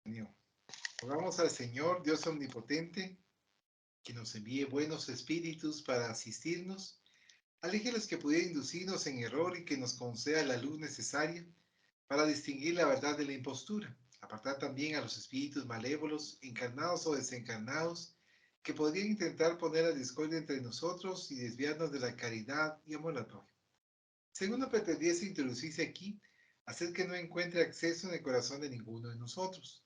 Señor. Rogamos al Señor, Dios omnipotente, que nos envíe buenos espíritus para asistirnos, aleje los que pudieran inducirnos en error y que nos conceda la luz necesaria para distinguir la verdad de la impostura. Apartar también a los espíritus malévolos, encarnados o desencarnados, que podrían intentar poner la discordia entre nosotros y desviarnos de la caridad y amor al prójimo. Según no pretendiese introducirse aquí, hacer que no encuentre acceso en el corazón de ninguno de nosotros.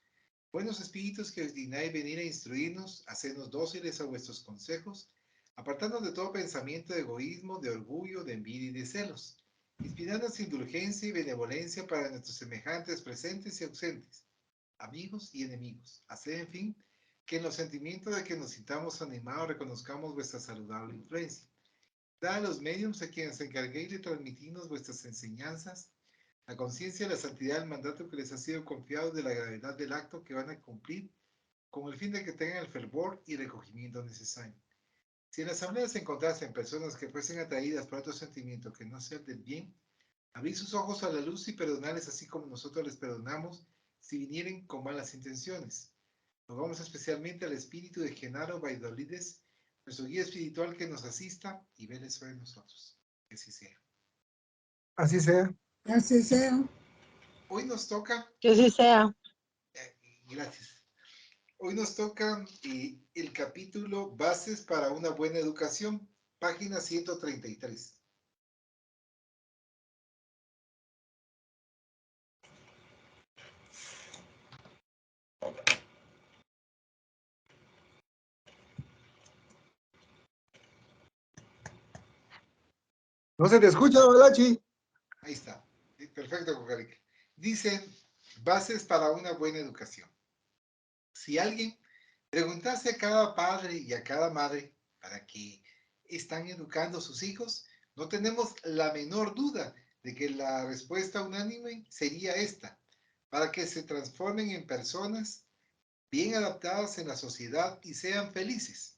Buenos espíritus que os dignáis venir a instruirnos, hacernos dóciles a vuestros consejos, apartarnos de todo pensamiento de egoísmo, de orgullo, de envidia y de celos, inspirarnos indulgencia y benevolencia para nuestros semejantes presentes y ausentes, amigos y enemigos. Hacer, en fin, que en los sentimientos de que nos sintamos animados reconozcamos vuestra saludable influencia. Dad a los medios a quienes encarguéis de transmitirnos vuestras enseñanzas la conciencia de la santidad del mandato que les ha sido confiado, de la gravedad del acto que van a cumplir, con el fin de que tengan el fervor y recogimiento necesario. Si en la asamblea se encontrasen personas que fuesen atraídas por otro sentimiento que no sea el del bien, abrid sus ojos a la luz y perdonarles así como nosotros les perdonamos si vinieren con malas intenciones. Rogamos especialmente al espíritu de Genaro Baidolides, nuestro guía espiritual, que nos asista y vele sobre nosotros. Que así sea. Así sea. Así sea. Hoy nos toca, Que así sea. gracias. Hoy nos toca el capítulo Bases para una buena educación, página 133. No se te escucha, Balachi. Ahí está. Perfecto, Cocarique. Dice, bases para una buena educación. Si alguien preguntase a cada padre y a cada madre para qué están educando a sus hijos, no tenemos la menor duda de que la respuesta unánime sería esta: para que se transformen en personas bien adaptadas en la sociedad y sean felices.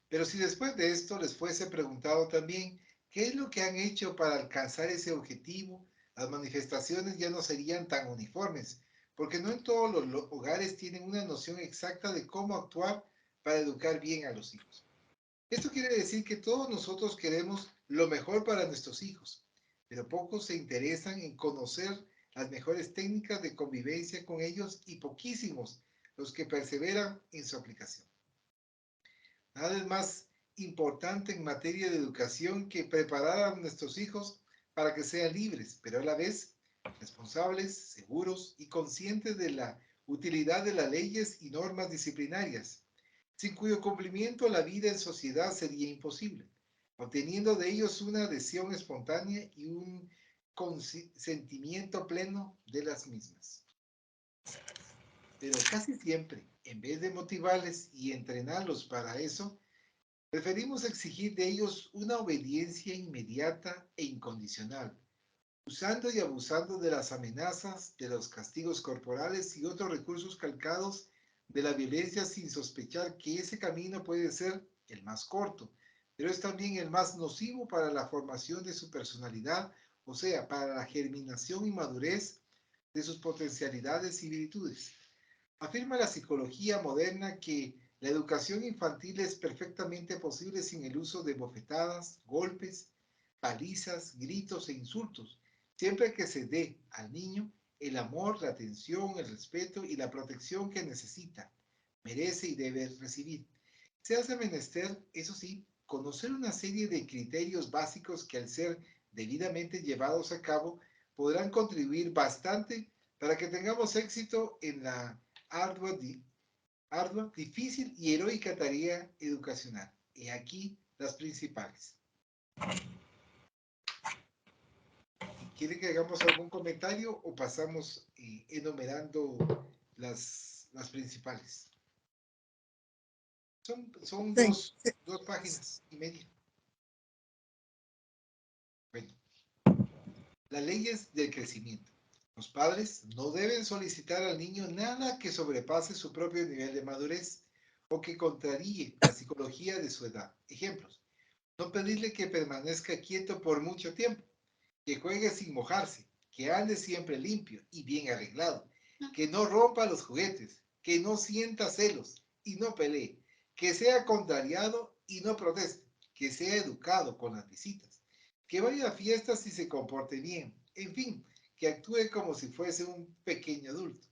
Pero si después de esto les fuese preguntado también qué es lo que han hecho para alcanzar ese objetivo, las manifestaciones ya no serían tan uniformes, porque no en todos los hogares tienen una noción exacta de cómo actuar para educar bien a los hijos. Esto quiere decir que todos nosotros queremos lo mejor para nuestros hijos, pero pocos se interesan en conocer las mejores técnicas de convivencia con ellos y poquísimos los que perseveran en su aplicación. Nada es más importante en materia de educación que preparar a nuestros hijos para que sean libres, pero a la vez responsables, seguros y conscientes de la utilidad de las leyes y normas disciplinarias, sin cuyo cumplimiento la vida en sociedad sería imposible, obteniendo de ellos una adhesión espontánea y un consentimiento pleno de las mismas. Pero casi siempre, en vez de motivarles y entrenarlos para eso, preferimos exigir de ellos una obediencia inmediata e incondicional, usando y abusando de las amenazas, de los castigos corporales y otros recursos calcados de la violencia, sin sospechar que ese camino puede ser el más corto, pero es también el más nocivo para la formación de su personalidad, o sea, para la germinación y madurez de sus potencialidades y virtudes. Afirma la psicología moderna que la educación infantil es perfectamente posible sin el uso de bofetadas, golpes, palizas, gritos e insultos, siempre que se dé al niño el amor, la atención, el respeto y la protección que necesita, merece y debe recibir. Se hace menester, eso sí, conocer una serie de criterios básicos que, al ser debidamente llevados a cabo, podrán contribuir bastante para que tengamos éxito en la ardua, difícil y heroica tarea educacional. Y aquí las principales. ¿Quiere que hagamos algún comentario o pasamos enumerando las principales? Son Sí, sí. dos páginas y media. Bueno, las leyes del crecimiento. Los padres no deben solicitar al niño nada que sobrepase su propio nivel de madurez o que contraríe la psicología de su edad. Ejemplos: no pedirle que permanezca quieto por mucho tiempo, que juegue sin mojarse, que ande siempre limpio y bien arreglado, que no rompa los juguetes, que no sienta celos y no pelee, que sea contrariado y no proteste, que sea educado con las visitas, que vaya a fiestas y se comporte bien, en fin, que actúe como si fuese un pequeño adulto.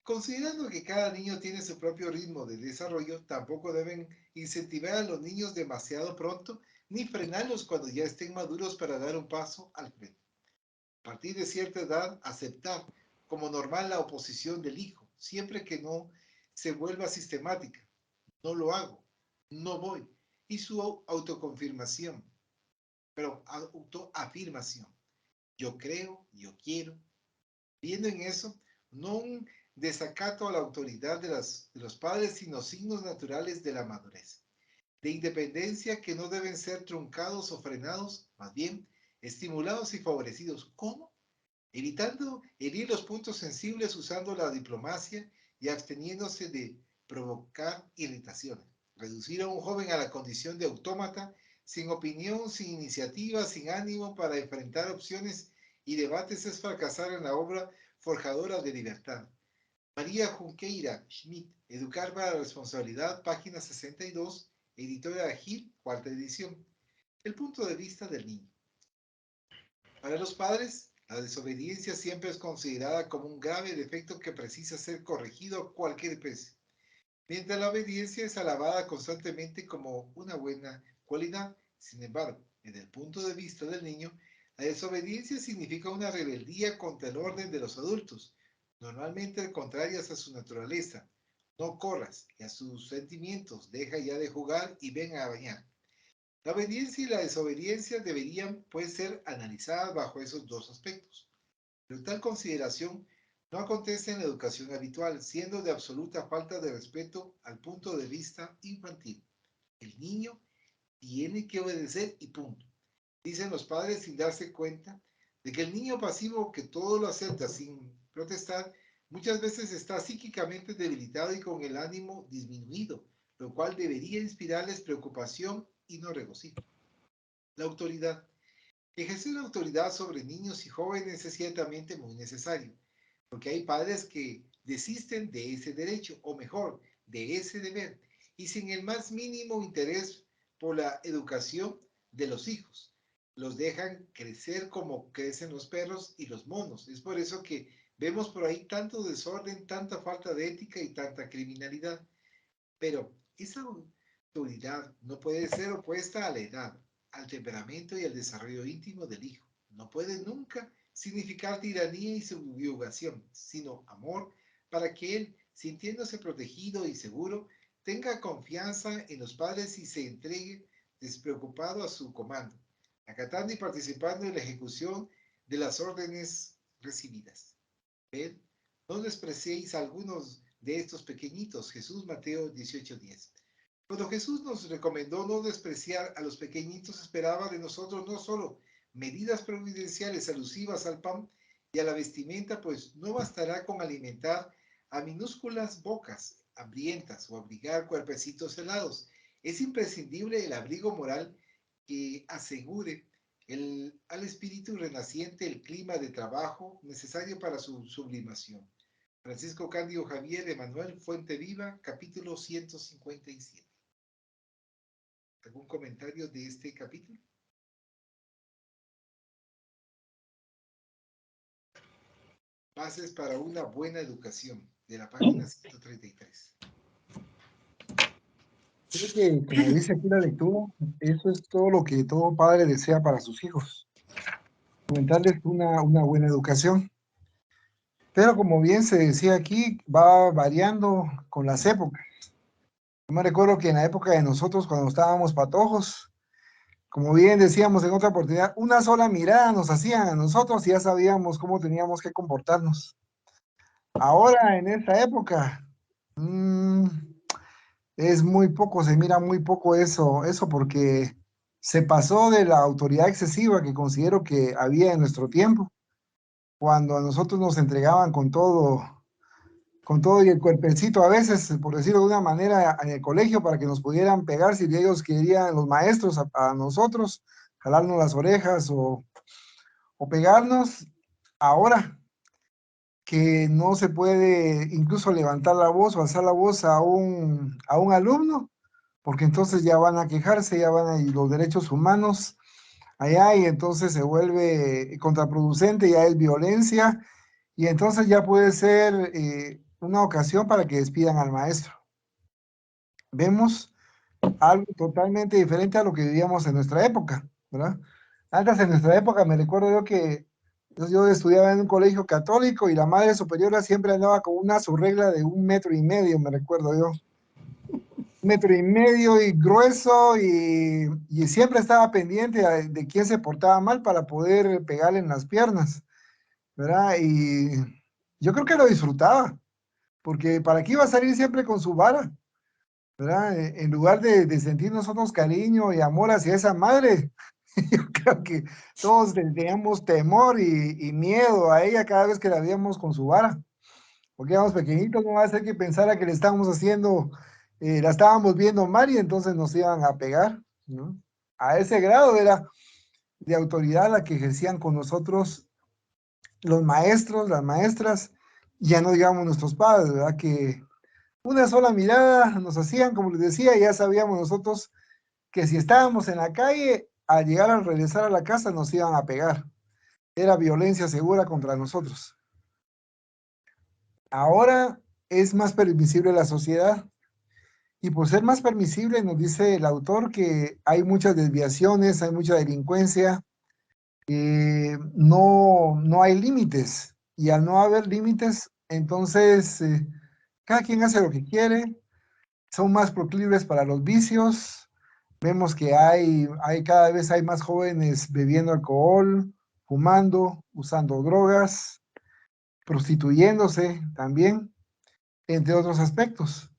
Considerando que cada niño tiene su propio ritmo de desarrollo, tampoco deben incentivar a los niños demasiado pronto ni frenarlos cuando ya estén maduros para dar un paso al frente. A partir de cierta edad, aceptar como normal la oposición del hijo, siempre que no se vuelva sistemática. No lo hago, no voy. Y su autoconfirmación, pero autoafirmación. Yo creo, yo quiero. Viendo en eso, no un desacato a la autoridad de los padres, sino signos naturales de la madurez, de independencia que no deben ser truncados o frenados, más bien estimulados y favorecidos. ¿Cómo? Evitando herir los puntos sensibles usando la diplomacia y absteniéndose de provocar irritaciones. Reducir a un joven a la condición de autómata, sin opinión, sin iniciativa, sin ánimo para enfrentar opciones y debates es fracasar en la obra forjadora de libertad. María Junqueira Schmidt, Educar para la Responsabilidad, página 62, editora Gil, cuarta edición. El punto de vista del niño. Para los padres, la desobediencia siempre es considerada como un grave defecto que precisa ser corregido a cualquier precio, mientras la obediencia es alabada constantemente como una buena cualidad. Sin embargo, desde el punto de vista del niño, la desobediencia significa una rebeldía contra el orden de los adultos, normalmente contrarias a su naturaleza. No corras y a sus sentimientos, deja ya de jugar y ven a bañar. La obediencia y la desobediencia deberían, pues, ser analizadas bajo esos dos aspectos. Pero tal consideración no acontece en la educación habitual, siendo de absoluta falta de respeto al punto de vista infantil. El niño tiene que obedecer y punto. Dicen los padres sin darse cuenta de que el niño pasivo que todo lo acepta sin protestar, muchas veces está psíquicamente debilitado y con el ánimo disminuido, lo cual debería inspirarles preocupación y no regocijo. La autoridad. Ejercer autoridad sobre niños y jóvenes es ciertamente muy necesario, porque hay padres que desisten de ese derecho, o mejor, de ese deber, y sin el más mínimo interés por la educación de los hijos. Los dejan crecer como crecen los perros y los monos. Es por eso que vemos por ahí tanto desorden, tanta falta de ética y tanta criminalidad. Pero esa autoridad no puede ser opuesta a la edad, al temperamento y al desarrollo íntimo del hijo. No puede nunca significar tiranía y subyugación, sino amor para que él, sintiéndose protegido y seguro, tenga confianza en los padres y se entregue despreocupado a su comando, acatando y participando en la ejecución de las órdenes recibidas. Ved, no despreciéis a algunos de estos pequeñitos. Jesús, Mateo 18:10. Cuando Jesús nos recomendó no despreciar a los pequeñitos, esperaba de nosotros no solo medidas providenciales alusivas al pan y a la vestimenta, pues no bastará con alimentar a minúsculas bocas hambrientas o abrigar cuerpecitos helados. Es imprescindible el abrigo moral que asegure al espíritu renaciente el clima de trabajo necesario para su sublimación. Francisco Cándido Javier Emanuel Fuente Viva, capítulo 157. ¿Algún comentario de este capítulo? Bases para una buena educación, de la página 133. Creo que, como dice aquí la lectura, eso es todo lo que todo padre desea para sus hijos, fomentarles una buena educación. Pero como bien se decía aquí, va variando con las épocas. Yo me recuerdo que en la época de nosotros, cuando estábamos patojos, como bien decíamos en otra oportunidad, una sola mirada nos hacían a nosotros y ya sabíamos cómo teníamos que comportarnos. Ahora, en esta época, es muy poco, se mira muy poco eso porque se pasó de la autoridad excesiva que considero que había en nuestro tiempo, cuando a nosotros nos entregaban con todo y el cuerpecito a veces, por decirlo de una manera, en el colegio para que nos pudieran pegar si ellos querían, los maestros, a nosotros, jalarnos las orejas o pegarnos. Ahora que no se puede incluso levantar la voz o alzar la voz a un alumno, porque entonces ya van a quejarse, ya van a ir los derechos humanos allá y entonces se vuelve contraproducente, ya es violencia y entonces ya puede ser una ocasión para que despidan al maestro. Vemos algo totalmente diferente a lo que vivíamos en nuestra época, ¿verdad? Antes en nuestra época me recuerdo yo que yo estudiaba en un colegio católico y la madre superiora siempre andaba con una su regla de 1,5 metros, me recuerdo yo. 1,5 metros y grueso y siempre estaba pendiente de quién se portaba mal para poder pegarle en las piernas, ¿verdad? Y yo creo que lo disfrutaba, porque ¿para qué iba a salir siempre con su vara? ¿Verdad? En lugar de sentir nosotros cariño y amor hacia esa madre, yo creo que todos teníamos temor y miedo a ella cada vez que la veíamos con su vara, porque éramos pequeñitos, no va a ser que pensara que le estábamos haciendo, la estábamos viendo mal y entonces nos iban a pegar, ¿no? A ese grado era de autoridad la que ejercían con nosotros los maestros, las maestras, ya no digamos nuestros padres, ¿verdad? Que una sola mirada nos hacían, como les decía, ya sabíamos nosotros que si estábamos en la calle, al llegar al regresar a la casa nos iban a pegar. Era violencia segura contra nosotros. Ahora es más permisible la sociedad y por ser más permisible nos dice el autor que hay muchas desviaciones, hay mucha delincuencia, no hay límites y al no haber límites, entonces cada quien hace lo que quiere, son más proclives para los vicios. Vemos que cada vez hay más jóvenes bebiendo alcohol, fumando, usando drogas, prostituyéndose también, entre otros aspectos.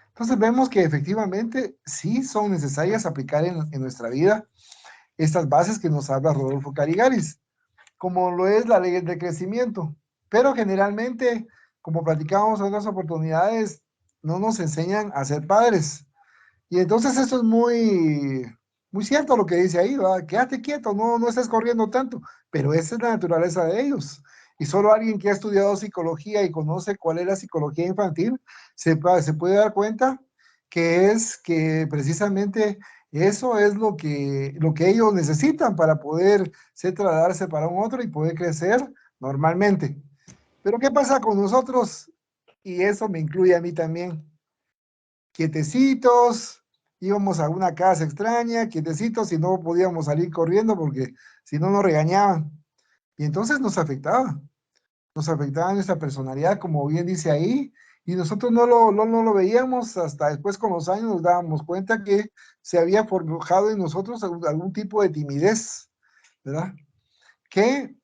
Entonces vemos que efectivamente sí son necesarias aplicar en nuestra vida estas bases que nos habla Rodolfo Carigaris, como lo es la ley del crecimiento. Pero generalmente, como platicábamos en otras oportunidades, no nos enseñan a ser padres. Y entonces eso es muy cierto lo que dice ahí, ¿va? Quédate quieto, no estés corriendo tanto, pero esa es la naturaleza de ellos. Y solo alguien que ha estudiado psicología y conoce cuál es la psicología infantil, se puede dar cuenta que es que precisamente eso es lo que ellos necesitan para poder se trasladarse para un otro y poder crecer normalmente. Pero ¿qué pasa con nosotros? Y eso me incluye a mí también quietecitos, íbamos a una casa extraña, quietecitos y no podíamos salir corriendo porque si no nos regañaban. Y entonces nos afectaba nuestra personalidad, como bien dice ahí, y nosotros no lo veíamos hasta después con los años nos dábamos cuenta que se había forjado en nosotros algún tipo de timidez, ¿verdad? Que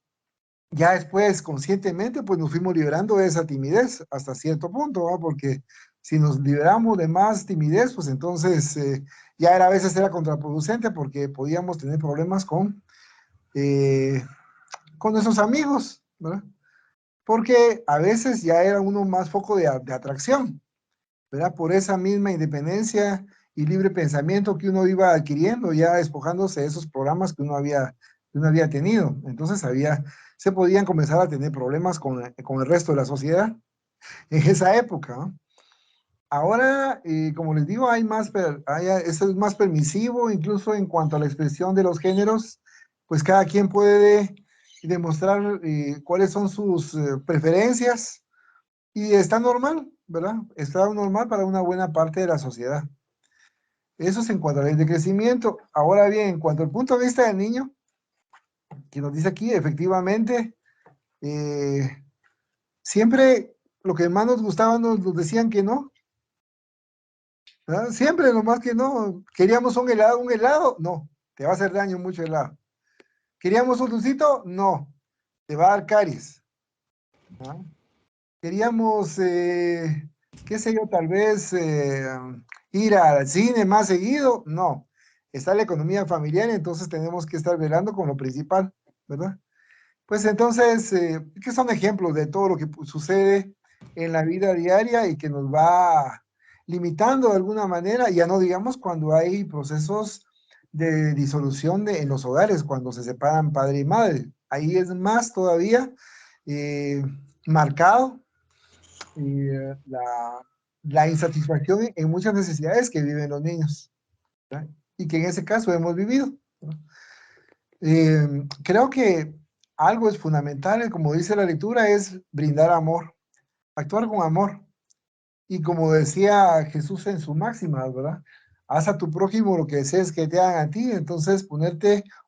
ya después conscientemente pues nos fuimos liberando de esa timidez hasta cierto punto, ¿va? Porque si nos liberamos de más timidez, pues entonces ya a veces era contraproducente porque podíamos tener problemas eh, con nuestros amigos, ¿verdad? Porque a veces ya era uno más foco de atracción, ¿verdad? Por esa misma independencia y libre pensamiento que uno iba adquiriendo, ya despojándose de esos programas que uno había tenido. Entonces se podían comenzar a tener problemas con el resto de la sociedad en esa época, ¿no? Ahora, como les digo, eso es más permisivo, incluso en cuanto a la expresión de los géneros, pues cada quien puede demostrar cuáles son sus preferencias y está normal, ¿verdad? Está normal para una buena parte de la sociedad. Eso es en cuanto a la ley de crecimiento. Ahora bien, en cuanto al punto de vista del niño, que nos dice aquí, efectivamente, eh, siempre lo que más nos gustaba nos decían que no, ¿verdad? Siempre nomás que no. Queríamos un helado, no, te va a hacer daño mucho helado. Queríamos un dulcito, no, te va a dar caries, ¿no? Queríamos, qué sé yo, tal vez ir al cine más seguido, no. Está la economía familiar, entonces tenemos que estar velando con lo principal, ¿verdad? Pues entonces, que son ejemplos de todo lo que sucede en la vida diaria y que nos va limitando de alguna manera, ya no digamos cuando hay procesos de disolución en los hogares, cuando se separan padre y madre. Ahí es más todavía, eh, marcado la insatisfacción en muchas necesidades que viven los niños, ¿verdad? Y que en ese caso hemos vivido, ¿no? Creo que algo es fundamental, como dice la lectura, es brindar amor, actuar con amor. Y como decía Jesús en sus máximas, ¿verdad? Haz a tu prójimo lo que desees que te hagan a ti. Entonces,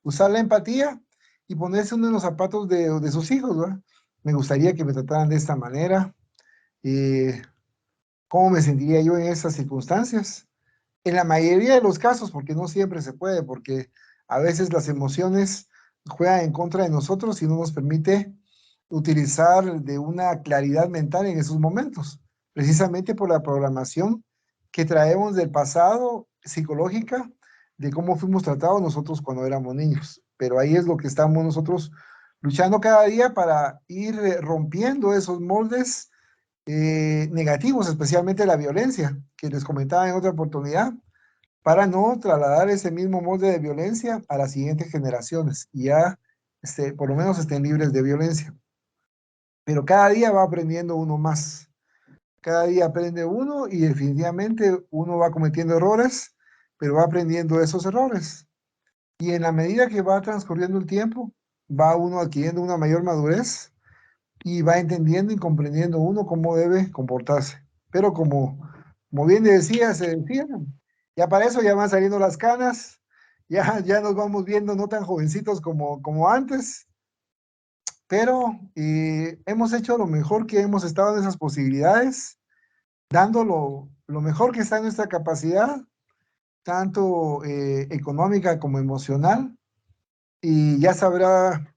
usar la empatía y ponerse uno en los zapatos de sus hijos, ¿verdad? Me gustaría que me trataran de esta manera. ¿Cómo me sentiría yo en esas circunstancias? En la mayoría de los casos, porque no siempre se puede, porque a veces las emociones juegan en contra de nosotros y no nos permite utilizar de una claridad mental en esos momentos, precisamente por la programación que traemos del pasado psicológica, de cómo fuimos tratados nosotros cuando éramos niños. Pero ahí es lo que estamos nosotros luchando cada día para ir rompiendo esos moldes negativos, especialmente la violencia, que les comentaba en otra oportunidad, para no trasladar ese mismo molde de violencia a las siguientes generaciones y ya por lo menos estén libres de violencia. Pero cada día va aprendiendo uno más. Cada día aprende uno y definitivamente uno va cometiendo errores, pero va aprendiendo esos errores. Y en la medida que va transcurriendo el tiempo, va uno adquiriendo una mayor madurez y va entendiendo y comprendiendo uno cómo debe comportarse. Pero como bien se decía, ya para eso ya van saliendo las canas, ya nos vamos viendo no tan jovencitos como antes, pero hemos hecho lo mejor que hemos estado en esas posibilidades, dando lo mejor que está en nuestra capacidad, tanto económica como emocional, y ya sabrá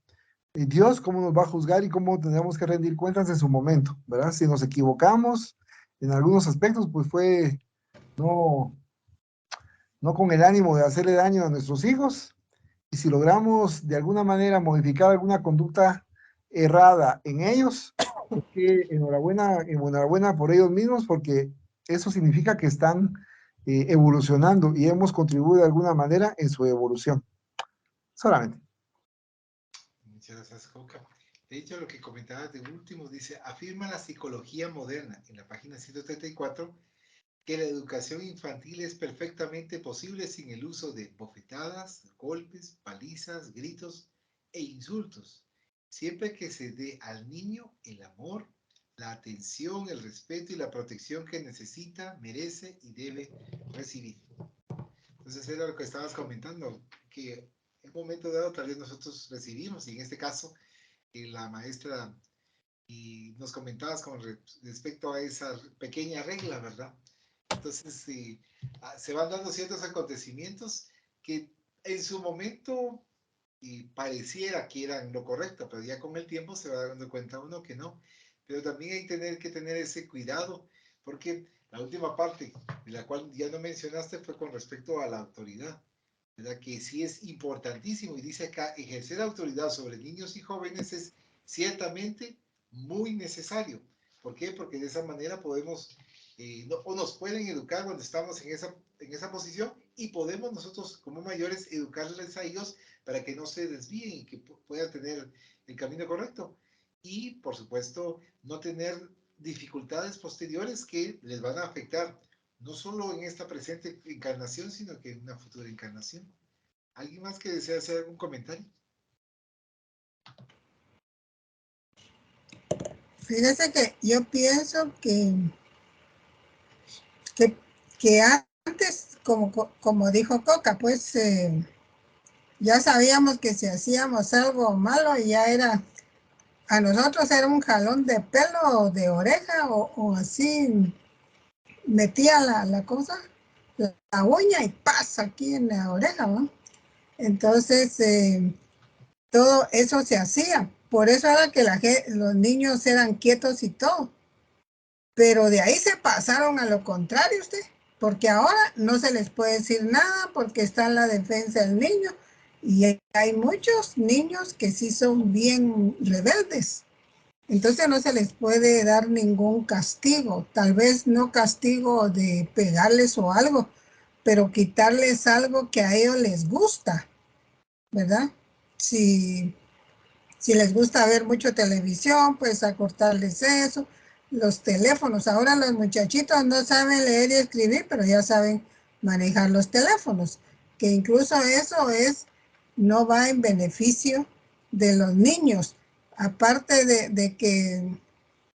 Dios cómo nos va a juzgar y cómo tendremos que rendir cuentas en su momento, ¿verdad? Si nos equivocamos en algunos aspectos, pues fue no, no con el ánimo de hacerle daño a nuestros hijos, y si logramos de alguna manera modificar alguna conducta errada en ellos, pues que enhorabuena por ellos mismos, porque eso significa que están evolucionando y hemos contribuido de alguna manera en su evolución. Solamente. Muchas gracias, Coca. De hecho, lo que comentabas de último dice, afirma la psicología moderna en la página 134 que la educación infantil es perfectamente posible sin el uso de bofetadas, golpes, palizas, gritos e insultos, siempre que se dé al niño el amor, la atención, el respeto y la protección que necesita, merece y debe recibir. Entonces era lo que estabas comentando, que en un momento dado tal vez nosotros recibimos, y en este caso la maestra y nos comentabas con respecto a esa pequeña regla, ¿verdad? Entonces se van dando ciertos acontecimientos que en su momento pareciera que eran lo correcto, pero ya con el tiempo se va dando cuenta uno que no. Pero también hay que tener ese cuidado, porque la última parte, de la cual ya no mencionaste, fue con respecto a la autoridad, ¿verdad? Que sí es importantísimo, y dice acá, ejercer autoridad sobre niños y jóvenes es ciertamente muy necesario. ¿Por qué? Porque de esa manera podemos, o nos pueden educar cuando estamos en esa posición, y podemos nosotros como mayores educarles a ellos para que no se desvíen y que puedan tener el camino correcto. Y, por supuesto, no tener dificultades posteriores que les van a afectar, no solo en esta presente encarnación, sino que en una futura encarnación. ¿Alguien más que desea hacer algún comentario? Fíjese que yo pienso que, que antes, como dijo Coca, pues ya sabíamos que si hacíamos algo malo ya era, a nosotros era un jalón de pelo o de oreja o así, metía la cosa, la uña y pasa aquí en la oreja, ¿no? Entonces, todo eso se hacía. Por eso era que los niños eran quietos y todo. Pero de ahí se pasaron a lo contrario usted, porque ahora no se les puede decir nada porque está en la defensa del niño y hay muchos niños que sí son bien rebeldes. Entonces no se les puede dar ningún castigo, tal vez no castigo de pegarles o algo, pero quitarles algo que a ellos les gusta, ¿verdad? Si Si les gusta ver mucho televisión, pues acortarles eso. Los teléfonos, ahora los muchachitos no saben leer y escribir, pero ya saben manejar los teléfonos, que incluso eso no va en beneficio de los niños, aparte de que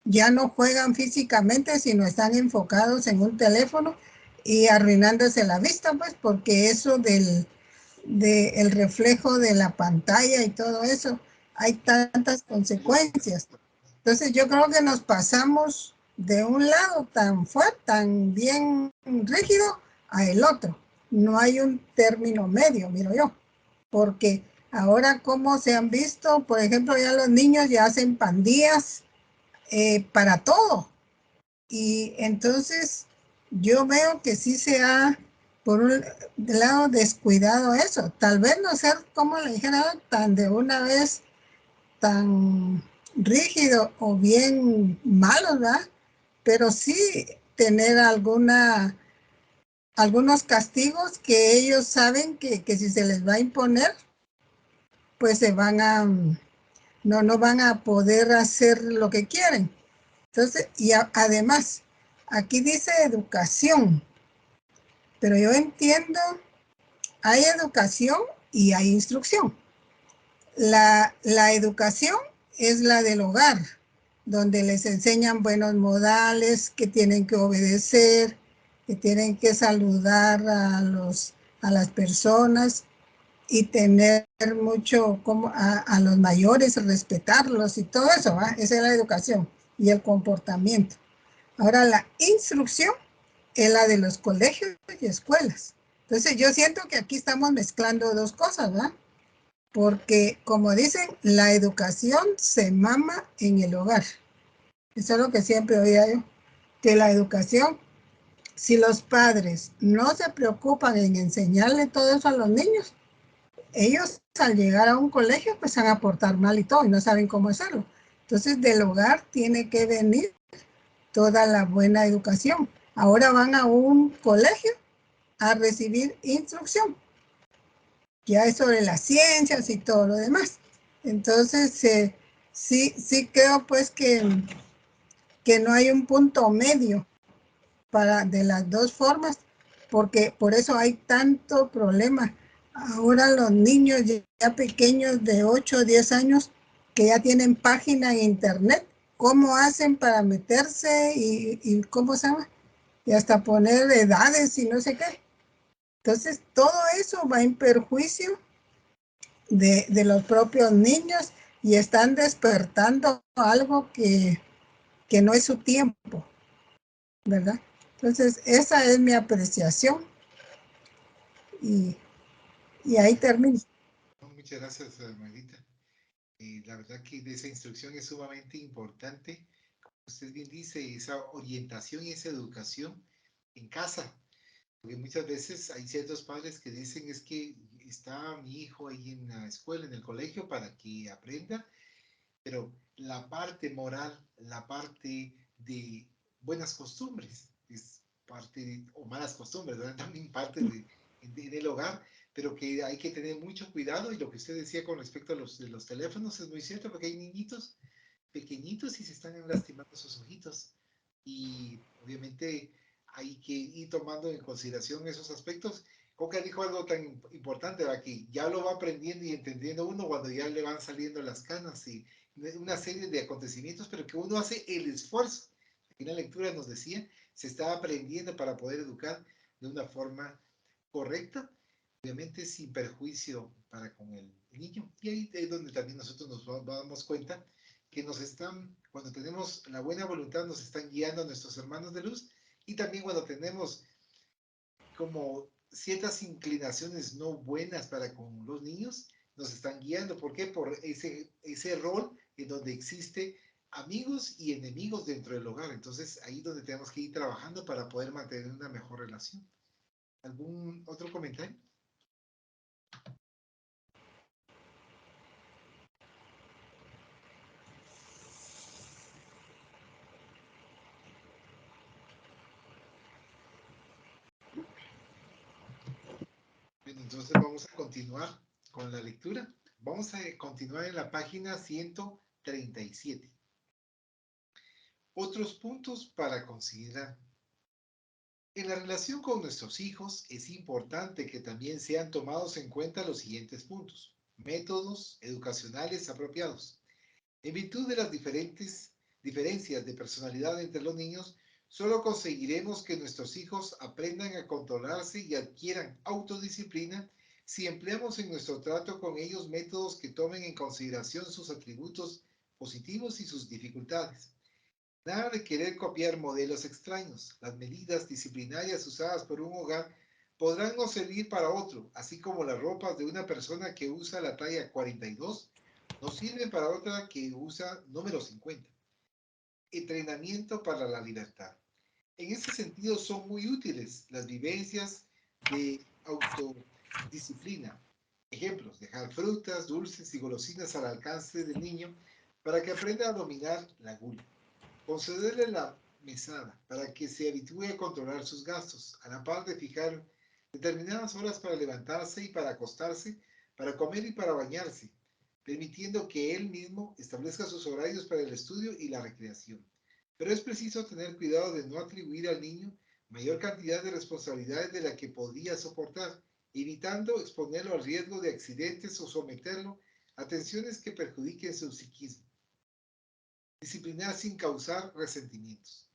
ya no juegan físicamente, sino están enfocados en un teléfono y arruinándose la vista, pues, porque eso el reflejo de la pantalla y todo eso, hay tantas consecuencias. Entonces yo creo que nos pasamos de un lado tan fuerte, tan bien rígido, a el otro. No hay un término medio, miro yo, porque ahora como se han visto, por ejemplo, ya los niños ya hacen pandillas para todo. Y entonces yo veo que sí se ha, por un lado, descuidado eso. Tal vez no ser, como le dijera, tan de una vez, tan rígido o bien malo, ¿verdad? Pero sí tener algunos castigos que ellos saben que si se les va a imponer, pues no van a poder hacer lo que quieren. Entonces, y además, aquí dice educación, pero yo entiendo, hay educación y hay instrucción. La educación es la del hogar, donde les enseñan buenos modales, que tienen que obedecer, que tienen que saludar a las personas y tener mucho como a los mayores, respetarlos y todo eso, ¿va? Esa es la educación y el comportamiento. Ahora la instrucción es la de los colegios y escuelas. Entonces yo siento que aquí estamos mezclando dos cosas, ¿verdad? Porque como dicen, la educación se mama en el hogar. Eso es lo que siempre oía yo, que la educación, si los padres no se preocupan en enseñarle todo eso a los niños, ellos al llegar a un colegio pues van a portar mal y todo y no saben cómo hacerlo. Entonces del hogar tiene que venir toda la buena educación. Ahora van a un colegio a recibir instrucción, ya es sobre las ciencias y todo lo demás. Entonces, sí creo pues que no hay un punto medio de las dos formas, porque por eso hay tanto problema. Ahora los niños ya pequeños de 8 o 10 años que ya tienen página en internet, ¿cómo hacen para meterse y cómo se llama? Y hasta poner edades y no sé qué. Entonces, todo eso va en perjuicio de los propios niños y están despertando algo que no es su tiempo, ¿verdad? Entonces, esa es mi apreciación y, y ahí termino. Muchas gracias, Margarita. La verdad que esa instrucción es sumamente importante. Como usted bien dice, esa orientación y esa educación en casa. Porque muchas veces hay ciertos padres que dicen es que está mi hijo ahí en la escuela, en el colegio, para que aprenda, pero la parte moral, la parte de buenas costumbres, es parte o malas costumbres, ¿verdad? También parte del hogar, pero que hay que tener mucho cuidado y lo que usted decía con respecto a de los teléfonos es muy cierto porque hay niñitos pequeñitos y se están lastimando sus ojitos y obviamente hay que ir tomando en consideración esos aspectos. Coca dijo algo tan importante, ¿verdad? Que ya lo va aprendiendo y entendiendo uno cuando ya le van saliendo las canas y una serie de acontecimientos, pero que uno hace el esfuerzo. Aquí en la lectura nos decía, se está aprendiendo para poder educar de una forma correcta, obviamente sin perjuicio para con el niño. Y ahí es donde también nosotros nos damos cuenta que nos están, cuando tenemos la buena voluntad, nos están guiando nuestros hermanos de luz y también cuando tenemos como ciertas inclinaciones no buenas para con los niños, nos están guiando. ¿Por qué? Por ese rol en donde existe amigos y enemigos dentro del hogar. Entonces, ahí es donde tenemos que ir trabajando para poder mantener una mejor relación. ¿Algún otro comentario? Bien, entonces vamos a continuar con la lectura. Vamos a continuar en la página 137. Otros puntos para considerar. En la relación con nuestros hijos es importante que también sean tomados en cuenta los siguientes puntos. Métodos educacionales apropiados. En virtud de las diferencias de personalidad entre los niños, solo conseguiremos que nuestros hijos aprendan a controlarse y adquieran autodisciplina si empleamos en nuestro trato con ellos métodos que tomen en consideración sus atributos positivos y sus dificultades. Nada de querer copiar modelos extraños. Las medidas disciplinarias usadas por un hogar podrán no servir para otro, así como las ropas de una persona que usa la talla 42 no sirven para otra que usa número 50. Entrenamiento para la libertad. En ese sentido son muy útiles las vivencias de autodisciplina. Ejemplos, dejar frutas, dulces y golosinas al alcance del niño para que aprenda a dominar la gula. Concederle la mesada para que se habitúe a controlar sus gastos, a la par de fijar determinadas horas para levantarse y para acostarse, para comer y para bañarse, permitiendo que él mismo establezca sus horarios para el estudio y la recreación. Pero es preciso tener cuidado de no atribuir al niño mayor cantidad de responsabilidades de la que podía soportar, evitando exponerlo al riesgo de accidentes o someterlo a tensiones que perjudiquen su psiquismo. Disciplinar sin causar resentimientos.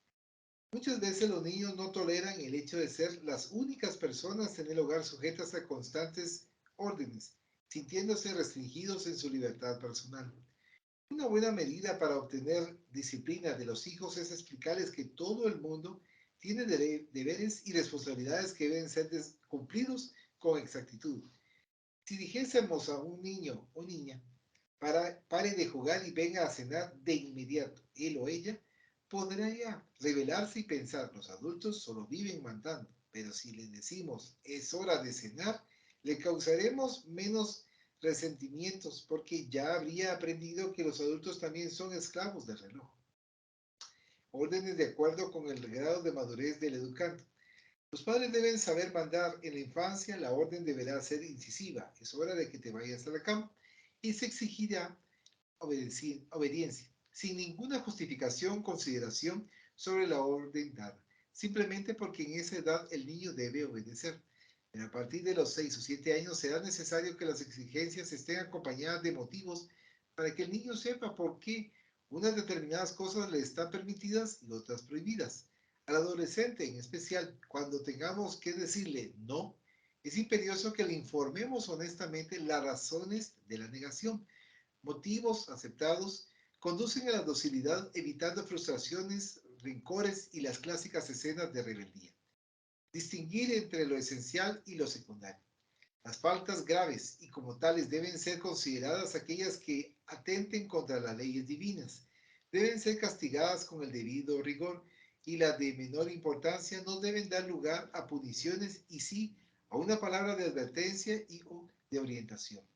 Muchas veces los niños no toleran el hecho de ser las únicas personas en el hogar sujetas a constantes órdenes, sintiéndose restringidos en su libertad personal. Una buena medida para obtener disciplina de los hijos es explicarles que todo el mundo tiene deberes y responsabilidades que deben ser cumplidos con exactitud. Si dijésemos a un niño o niña, pare de jugar y venga a cenar de inmediato, él o ella podría rebelarse y pensar, los adultos solo viven mandando, pero si le decimos, es hora de cenar, le causaremos menos resentimientos porque ya habría aprendido que los adultos también son esclavos del reloj. Órdenes de acuerdo con el grado de madurez del educando. Los padres deben saber mandar en la infancia, la orden deberá ser incisiva, es hora de que te vayas a la cama, y se exigirá obediencia, sin ninguna justificación, o consideración sobre la orden dada, simplemente porque en esa edad el niño debe obedecer. Pero a partir de los 6 o 7 años será necesario que las exigencias estén acompañadas de motivos para que el niño sepa por qué unas determinadas cosas le están permitidas y otras prohibidas. Al adolescente, en especial, cuando tengamos que decirle no, es imperioso que le informemos honestamente las razones de la negación. Motivos aceptados conducen a la docilidad, evitando frustraciones, rencores y las clásicas escenas de rebeldía. Distinguir entre lo esencial y lo secundario. Las faltas graves y como tales deben ser consideradas aquellas que atenten contra las leyes divinas. Deben ser castigadas con el debido rigor y las de menor importancia no deben dar lugar a puniciones y sí a una palabra de advertencia y o de orientación.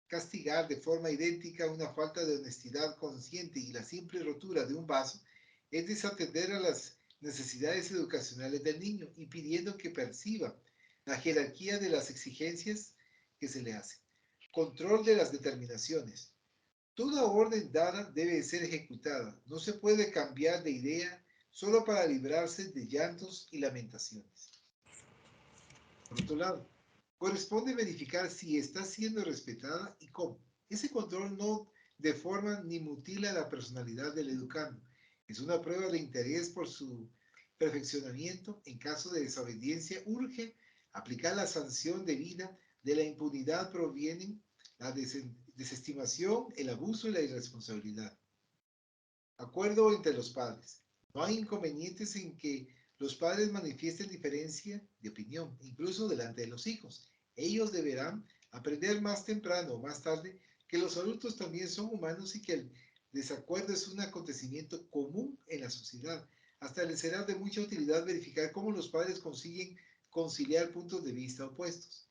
Castigar de forma idéntica una falta de honestidad consciente y la simple rotura de un vaso es desatender a las necesidades educacionales del niño, impidiendo que perciba la jerarquía de las exigencias que se le hacen. Control de las determinaciones. Toda orden dada debe ser ejecutada. No se puede cambiar de idea solo para librarse de llantos y lamentaciones. Por otro lado, corresponde verificar si está siendo respetada y cómo. Ese control no deforma ni mutila la personalidad del educando. Es una prueba de interés por su perfeccionamiento. En caso de desobediencia, urge aplicar la sanción debida. De la impunidad provienen la desestimación, el abuso y la irresponsabilidad. Acuerdo entre los padres. No hay inconvenientes en que los padres manifiesten diferencia de opinión, incluso delante de los hijos. Ellos deberán aprender más temprano o más tarde que los adultos también son humanos y que el desacuerdo es un acontecimiento común en la sociedad. Hasta les será de mucha utilidad verificar cómo los padres consiguen conciliar puntos de vista opuestos.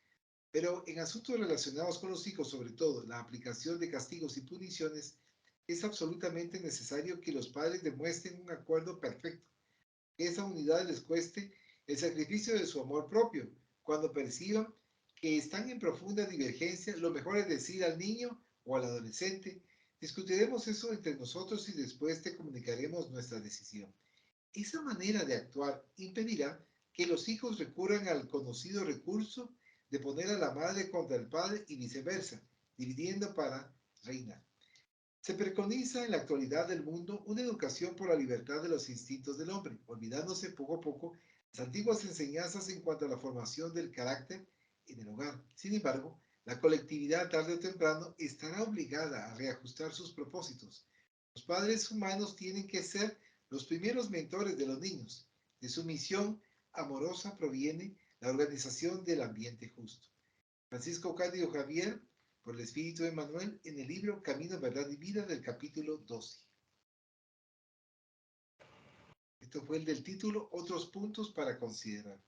Pero en asuntos relacionados con los hijos, sobre todo la aplicación de castigos y puniciones, es absolutamente necesario que los padres demuestren un acuerdo perfecto, que esa unidad les cueste el sacrificio de su amor propio. Cuando perciban que están en profunda divergencia, lo mejor es decir al niño o al adolescente, discutiremos eso entre nosotros y después te comunicaremos nuestra decisión. Esa manera de actuar impedirá que los hijos recurran al conocido recurso de poner a la madre contra el padre y viceversa, dividiendo para reinar. Se preconiza en la actualidad del mundo una educación por la libertad de los instintos del hombre, olvidándose poco a poco las antiguas enseñanzas en cuanto a la formación del carácter en el hogar. Sin embargo, la colectividad tarde o temprano estará obligada a reajustar sus propósitos. Los padres humanos tienen que ser los primeros mentores de los niños. De su misión amorosa proviene la organización del ambiente justo. Francisco Cándido Javier, por el Espíritu de Manuel, en el libro Camino, Verdad y Vida, del capítulo 12. Esto fue el del título, otros puntos para considerar.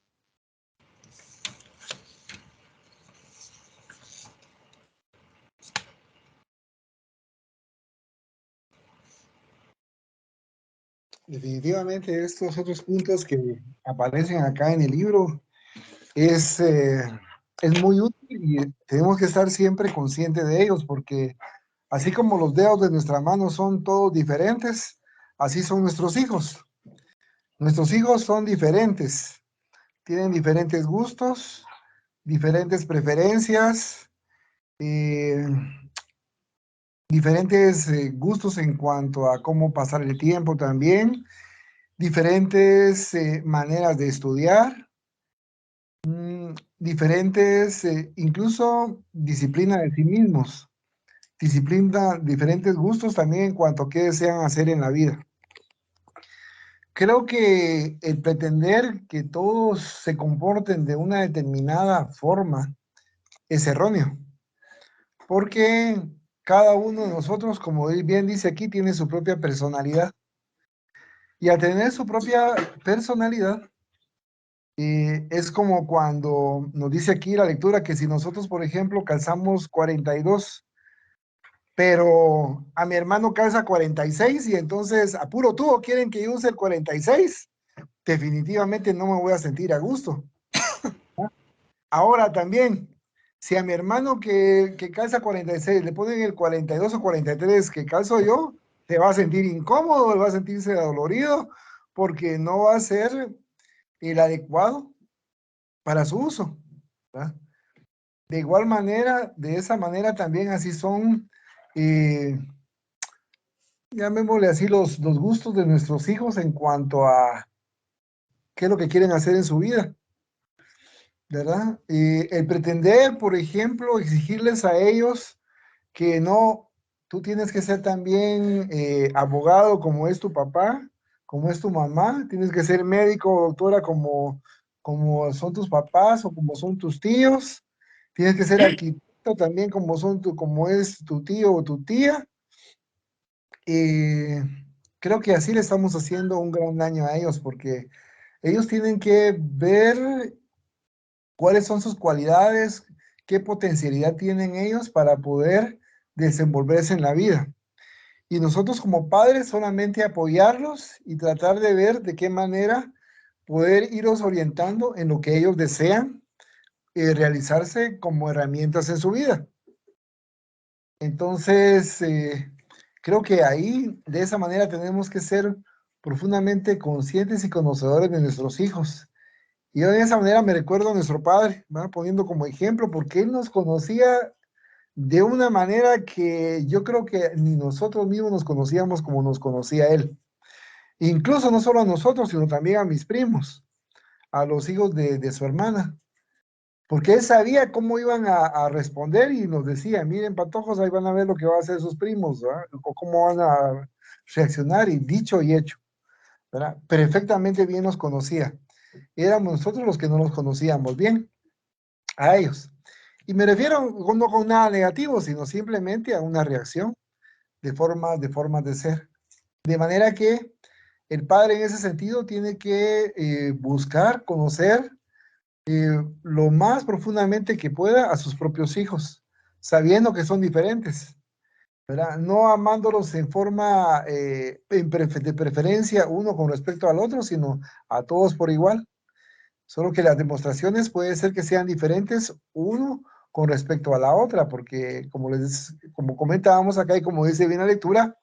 Definitivamente estos otros puntos que aparecen acá en el libro es muy útil y tenemos que estar siempre conscientes de ellos porque así como los dedos de nuestra mano son todos diferentes, así son nuestros hijos. Nuestros hijos son diferentes, tienen diferentes gustos, diferentes preferencias, eh, diferentes gustos en cuanto a cómo pasar el tiempo también, diferentes maneras de estudiar, diferentes, incluso disciplina de sí mismos, disciplina, diferentes gustos también en cuanto a qué desean hacer en la vida. Creo que el pretender que todos se comporten de una determinada forma es erróneo, porque cada uno de nosotros, como bien dice aquí, tiene su propia personalidad. Y al tener su propia personalidad, es como cuando nos dice aquí la lectura que si nosotros, por ejemplo, calzamos 42, pero a mi hermano calza 46 y entonces a puro tubo quieren que yo use el 46, definitivamente no me voy a sentir a gusto. Ahora también, si a mi hermano que calza 46 le ponen el 42 o 43 que calzo yo, se va a sentir incómodo, va a sentirse dolorido, porque no va a ser el adecuado para su uso, ¿verdad? De igual manera, de esa manera también así son, llamémosle así, los gustos de nuestros hijos en cuanto a qué es lo que quieren hacer en su vida, ¿verdad? El pretender, por ejemplo, exigirles a ellos que no, tú tienes que ser también abogado como es tu papá, como es tu mamá, tienes que ser médico o doctora como son tus papás o como son tus tíos, tienes que ser arquitecto también como es tu tío o tu tía. Creo que así le estamos haciendo un gran daño a ellos porque ellos tienen que ver cuáles son sus cualidades, qué potencialidad tienen ellos para poder desenvolverse en la vida. Y nosotros como padres solamente apoyarlos y tratar de ver de qué manera poder irlos orientando en lo que ellos desean realizarse como herramientas en su vida. Entonces, creo que ahí, de esa manera, tenemos que ser profundamente conscientes y conocedores de nuestros hijos. Y yo de esa manera me recuerdo a nuestro padre, ¿va? Poniendo como ejemplo, porque él nos conocía de una manera que yo creo que ni nosotros mismos nos conocíamos como nos conocía él. Incluso no solo a nosotros, sino también a mis primos, a los hijos de su hermana. Porque él sabía cómo iban a responder y nos decía, miren, patojos, ahí van a ver lo que van a hacer sus primos, ¿verdad? O cómo van a reaccionar, y dicho y hecho, ¿verdad? Perfectamente bien nos conocía. Éramos nosotros los que no los conocíamos bien, a ellos. Y me refiero no con nada negativo, sino simplemente a una reacción de formas de ser. De manera que el padre en ese sentido tiene que buscar, conocer lo más profundamente que pueda a sus propios hijos, sabiendo que son diferentes, ¿verdad? No amándolos en forma de preferencia uno con respecto al otro, sino a todos por igual. Solo que las demostraciones puede ser que sean diferentes uno con respecto a la otra, porque como comentábamos acá y como dice bien la lectura,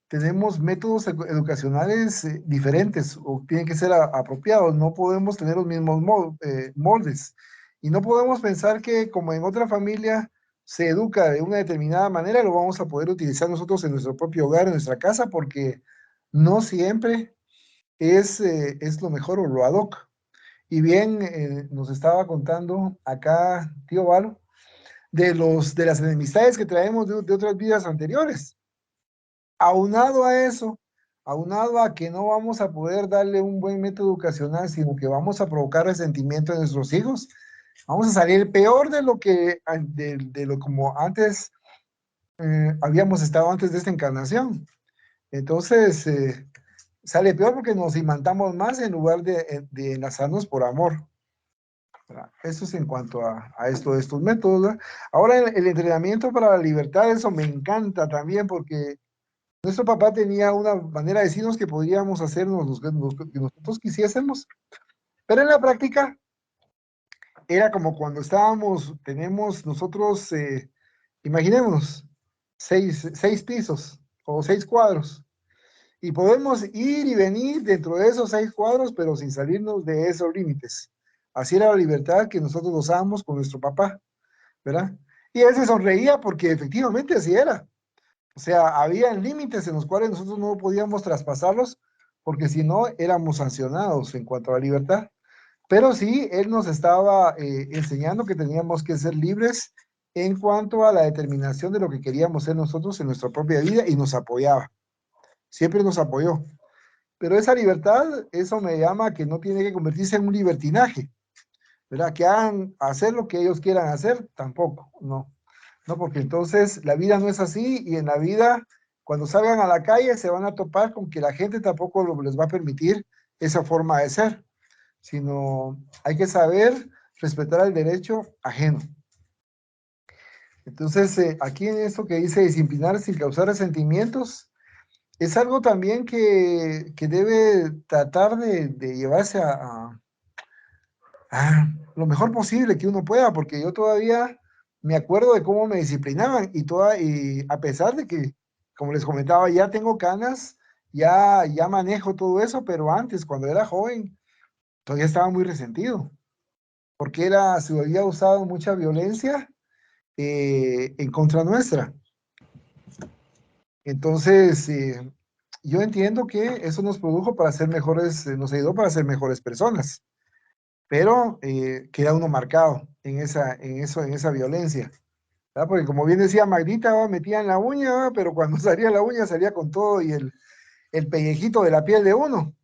tenemos métodos educacionales diferentes o tienen que ser apropiados, no podemos tener los mismos moldes y no podemos pensar que como en otra familia se educa de una determinada manera, lo vamos a poder utilizar nosotros en nuestro propio hogar, en nuestra casa, porque no siempre es lo mejor o lo ad hoc. Y bien, nos estaba contando acá tío Valo de las enemistades que traemos de otras vidas anteriores. Aunado a eso, aunado a que no vamos a poder darle un buen método educacional, sino que vamos a provocar resentimiento en nuestros hijos, vamos a salir peor de lo como antes habíamos estado antes de esta encarnación. Entonces, sale peor porque nos imantamos más en lugar de enlazarnos por amor. Eso es en cuanto a estos métodos, ¿verdad? Ahora, el entrenamiento para la libertad, eso me encanta también porque nuestro papá tenía una manera de decirnos que podríamos hacernos lo que nosotros quisiésemos, pero en la práctica era como cuando tenemos nosotros, imaginémonos, seis pisos o 6 cuadros, y podemos ir y venir dentro de esos 6 cuadros, pero sin salirnos de esos límites. Así era la libertad que nosotros gozábamos con nuestro papá, ¿verdad? Y él se sonreía porque efectivamente así era. O sea, había límites en los cuales nosotros no podíamos traspasarlos porque si no éramos sancionados en cuanto a la libertad. Pero sí, él nos estaba enseñando que teníamos que ser libres en cuanto a la determinación de lo que queríamos ser nosotros en nuestra propia vida y nos apoyaba. Siempre nos apoyó. Pero esa libertad, eso me llama a que no tiene que convertirse en un libertinaje, ¿verdad? Que hagan hacer lo que ellos quieran hacer, tampoco, no. No, porque entonces la vida no es así y en la vida, cuando salgan a la calle, se van a topar con que la gente tampoco les va a permitir esa forma de ser, sino hay que saber respetar el derecho ajeno. Entonces, aquí en esto que dice disciplinar sin causar resentimientos, es algo también que debe tratar de llevarse a lo mejor posible que uno pueda, porque yo todavía me acuerdo de cómo me disciplinaban y a pesar de que, como les comentaba, ya tengo canas, ya manejo todo eso, pero antes, cuando era joven, todavía estaba muy resentido, porque se había usado mucha violencia en contra nuestra. Entonces, yo entiendo que eso nos produjo para ser mejores, nos ayudó para ser mejores personas, pero queda uno marcado en esa violencia, ¿verdad? Porque como bien decía Magdita, metía en la uña, ¿verdad? Pero cuando salía la uña salía con todo y el pellejito de la piel de uno,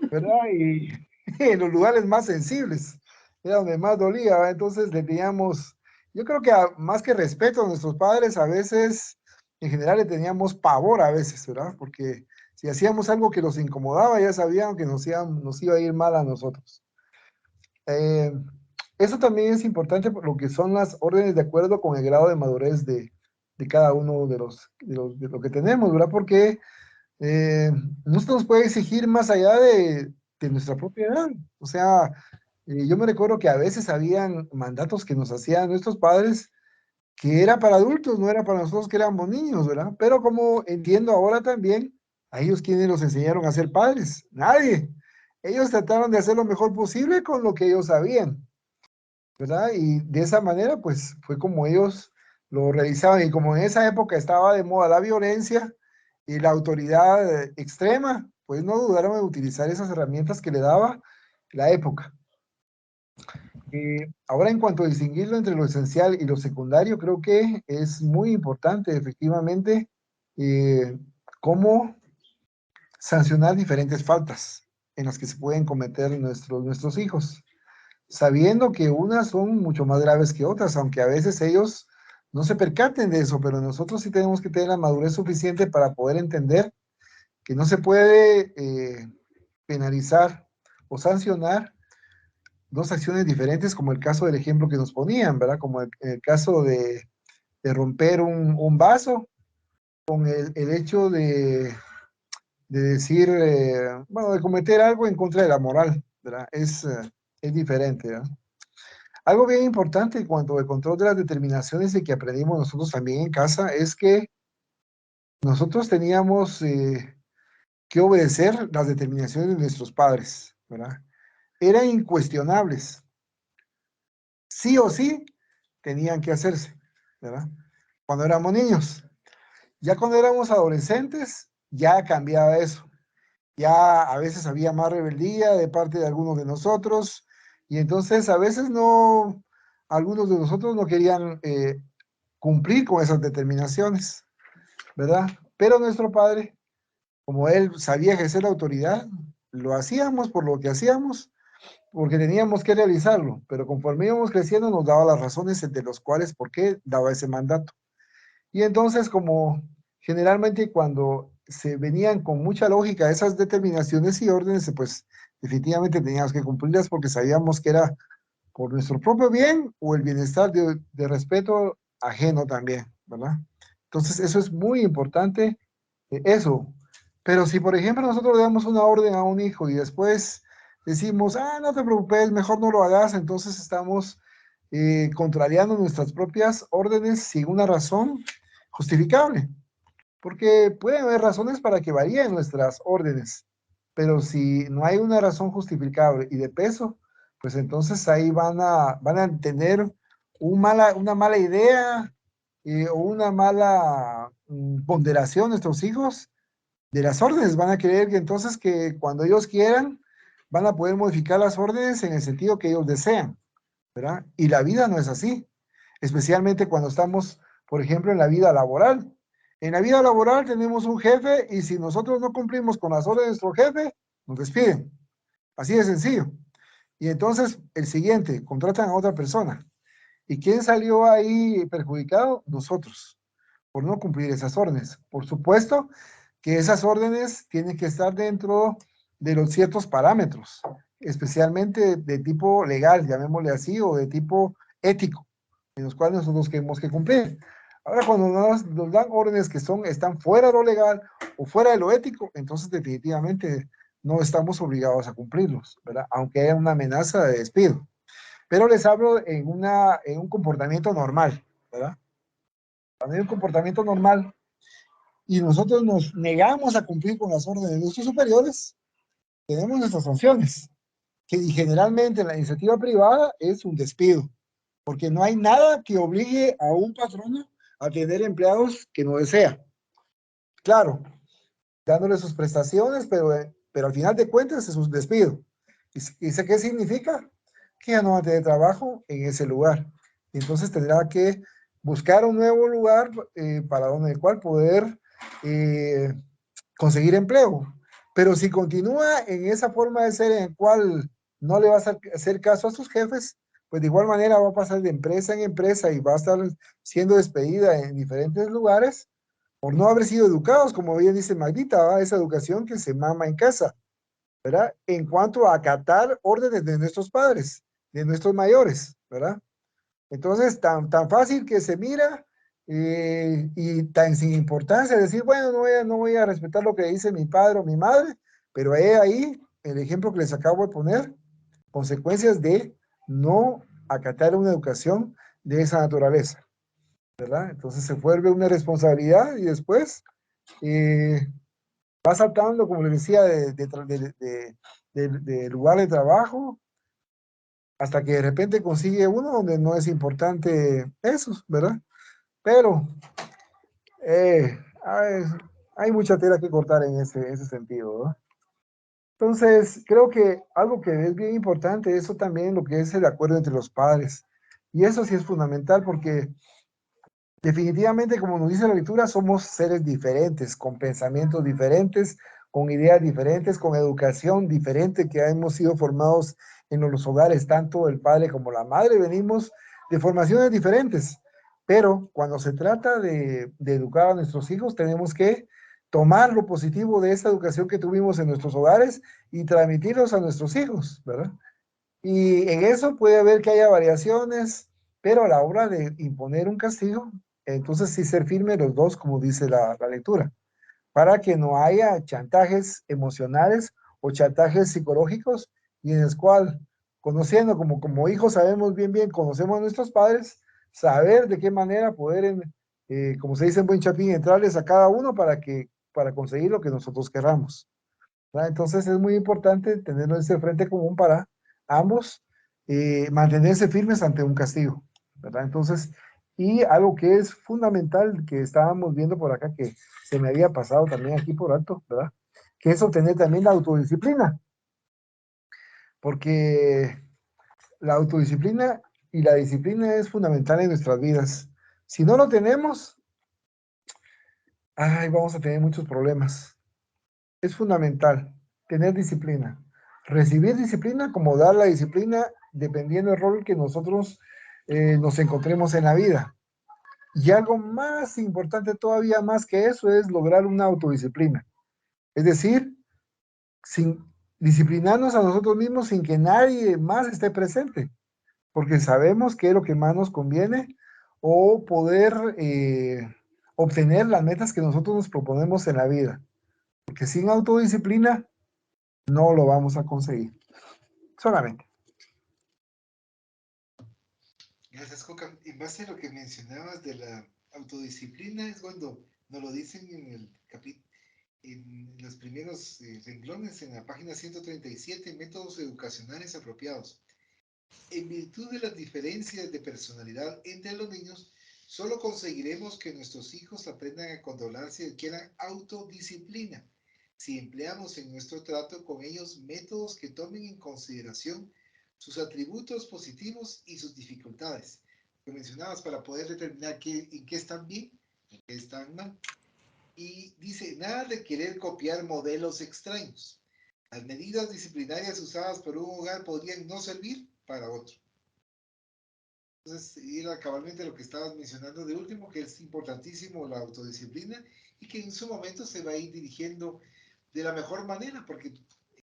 ¿verdad? Y en los lugares más sensibles, era donde más dolía, ¿verdad? Entonces le teníamos, yo creo que más que respeto a nuestros padres, a veces, en general le teníamos pavor a veces, ¿verdad? Porque si hacíamos algo que los incomodaba, ya sabían que nos iba a ir mal a nosotros. Eso también es importante por lo que son las órdenes de acuerdo con el grado de madurez de cada uno de lo que tenemos, ¿verdad? Porque no se nos puede exigir más allá de nuestra propia edad. O sea, yo me recuerdo que a veces habían mandatos que nos hacían nuestros padres que era para adultos, no era para nosotros que éramos niños, ¿verdad? Pero como entiendo ahora también, a ellos quienes los enseñaron a ser padres, nadie. Ellos trataron de hacer lo mejor posible con lo que ellos sabían, ¿verdad? Y de esa manera, pues fue como ellos lo realizaban. Y como en esa época estaba de moda la violencia y la autoridad extrema, pues no dudaron en utilizar esas herramientas que le daba la época. Ahora, en cuanto a distinguirlo entre lo esencial y lo secundario, creo que es muy importante, efectivamente, cómo sancionar diferentes faltas en las que se pueden cometer nuestros hijos, sabiendo que unas son mucho más graves que otras, aunque a veces ellos no se percaten de eso, pero nosotros sí tenemos que tener la madurez suficiente para poder entender que no se puede penalizar o sancionar dos acciones diferentes, como el caso del ejemplo que nos ponían, ¿verdad? Como el caso de romper un vaso, con el hecho de decir, bueno, de cometer algo en contra de la moral, ¿verdad? Es diferente, ¿verdad? Algo bien importante en cuanto al control de las determinaciones y que aprendimos nosotros también en casa es que nosotros teníamos que obedecer las determinaciones de nuestros padres, ¿verdad? Eran incuestionables. Sí o sí tenían que hacerse, ¿verdad? Cuando éramos niños. Ya cuando éramos adolescentes, ya cambiaba eso. Ya a veces había más rebeldía de parte de algunos de nosotros y entonces a veces no, algunos de nosotros no querían cumplir con esas determinaciones, ¿verdad? Pero nuestro padre, como él sabía ejercer la autoridad, lo hacíamos por lo que hacíamos, porque teníamos que realizarlo, pero conforme íbamos creciendo nos daba las razones de los cuales, por qué daba ese mandato. Y entonces, como generalmente cuando se venían con mucha lógica esas determinaciones y órdenes, pues definitivamente teníamos que cumplirlas porque sabíamos que era por nuestro propio bien o el bienestar de respeto ajeno también, ¿verdad? Entonces, eso es muy importante, eso. Pero si, por ejemplo, nosotros le damos una orden a un hijo y después decimos, ah, no te preocupes, mejor no lo hagas, entonces estamos contrariando nuestras propias órdenes sin una razón justificable, porque puede haber razones para que varíen nuestras órdenes, pero si no hay una razón justificable y de peso, pues entonces ahí van a tener una mala idea o una mala ponderación nuestros hijos de las órdenes. Van a creer que entonces que cuando ellos quieran, van a poder modificar las órdenes en el sentido que ellos desean, ¿verdad? Y la vida no es así, especialmente cuando estamos, por ejemplo, en la vida laboral. En la vida laboral tenemos un jefe y si nosotros no cumplimos con las órdenes de nuestro jefe, nos despiden. Así de sencillo. Y entonces, el siguiente, contratan a otra persona. ¿Y quién salió ahí perjudicado? Nosotros, por no cumplir esas órdenes. Por supuesto que esas órdenes tienen que estar dentro de los ciertos parámetros, especialmente de tipo legal, llamémosle así, o de tipo ético, en los cuales nosotros tenemos que cumplir. Ahora, cuando nos dan órdenes que están fuera de lo legal o fuera de lo ético, entonces definitivamente no estamos obligados a cumplirlos, ¿verdad? Aunque haya una amenaza de despido. Pero les hablo en un comportamiento normal, ¿verdad? Cuando hay un comportamiento normal y nosotros nos negamos a cumplir con las órdenes de nuestros superiores, tenemos nuestras sanciones, que generalmente en la iniciativa privada es un despido, porque no hay nada que obligue a un patrono a tener empleados que no desea. Claro, dándole sus prestaciones, pero al final de cuentas es un despido. ¿Y sé qué significa? Que ya no va a tener trabajo en ese lugar. Entonces tendrá que buscar un nuevo lugar para donde el cual poder conseguir empleo. Pero si continúa en esa forma de ser en el cual no le va a hacer caso a sus jefes, pues de igual manera va a pasar de empresa en empresa y va a estar siendo despedida en diferentes lugares por no haber sido educados, como bien dice Magdita, ¿va? Esa educación que se mama en casa, ¿verdad? En cuanto a acatar órdenes de nuestros padres, de nuestros mayores, ¿verdad? Entonces, tan fácil que se mira y tan sin importancia decir, bueno, no voy a respetar lo que dice mi padre o mi madre, pero he ahí el ejemplo que les acabo de poner, consecuencias de no acatar una educación de esa naturaleza, ¿verdad? Entonces se vuelve una responsabilidad y después va saltando, como les decía, de lugar de trabajo hasta que de repente consigue uno donde no es importante eso, ¿verdad? Pero eh, hay, hay mucha tela que cortar en ese sentido, ¿no? Entonces, creo que algo que es bien importante, eso también lo que es el acuerdo entre los padres. Y eso sí es fundamental porque definitivamente, como nos dice la lectura, somos seres diferentes, con pensamientos diferentes, con ideas diferentes, con educación diferente, que hemos sido formados en los hogares, tanto el padre como la madre, venimos de formaciones diferentes. Pero cuando se trata de educar a nuestros hijos, tenemos que tomar lo positivo de esa educación que tuvimos en nuestros hogares y transmitirlos a nuestros hijos, ¿verdad? Y en eso puede haber que haya variaciones, pero a la hora de imponer un castigo, entonces sí ser firme los dos, como dice la lectura, para que no haya chantajes emocionales o chantajes psicológicos y en el cual, conociendo, como hijos sabemos bien, conocemos a nuestros padres, saber de qué manera poder, como se dice en buen chapín, entrarles a cada uno para conseguir lo que nosotros queramos, ¿verdad? Entonces es muy importante tenerlo ese frente común para ambos, mantenerse firmes ante un castigo, ¿verdad? Entonces, y algo que es fundamental que estábamos viendo por acá, que se me había pasado también aquí por alto, ¿verdad? Que es obtener también la autodisciplina, porque la autodisciplina y la disciplina es fundamental en nuestras vidas. Si no lo tenemos, ay, vamos a tener muchos problemas. Es fundamental tener disciplina. Recibir disciplina como dar la disciplina dependiendo del rol que nosotros nos encontremos en la vida. Y algo más importante todavía más que eso es lograr una autodisciplina. Es decir, sin disciplinarnos a nosotros mismos sin que nadie más esté presente, porque sabemos qué es lo que más nos conviene o poder obtener las metas que nosotros nos proponemos en la vida. Porque sin autodisciplina no lo vamos a conseguir. Solamente. Gracias, Coca. En base a lo que mencionabas de la autodisciplina, es cuando nos lo dicen en el capítulo, en los primeros renglones, en la página 137, métodos educacionales apropiados. En virtud de las diferencias de personalidad entre los niños, solo conseguiremos que nuestros hijos aprendan a controlarse y adquieran autodisciplina si empleamos en nuestro trato con ellos métodos que tomen en consideración sus atributos positivos y sus dificultades. Lo mencionabas para poder determinar en qué están bien, en qué están mal. Y dice, nada de querer copiar modelos extraños. Las medidas disciplinarias usadas por un hogar podrían no servir para otro. Entonces, era cabalmente lo que estabas mencionando de último, que es importantísimo la autodisciplina y que en su momento se va a ir dirigiendo de la mejor manera, porque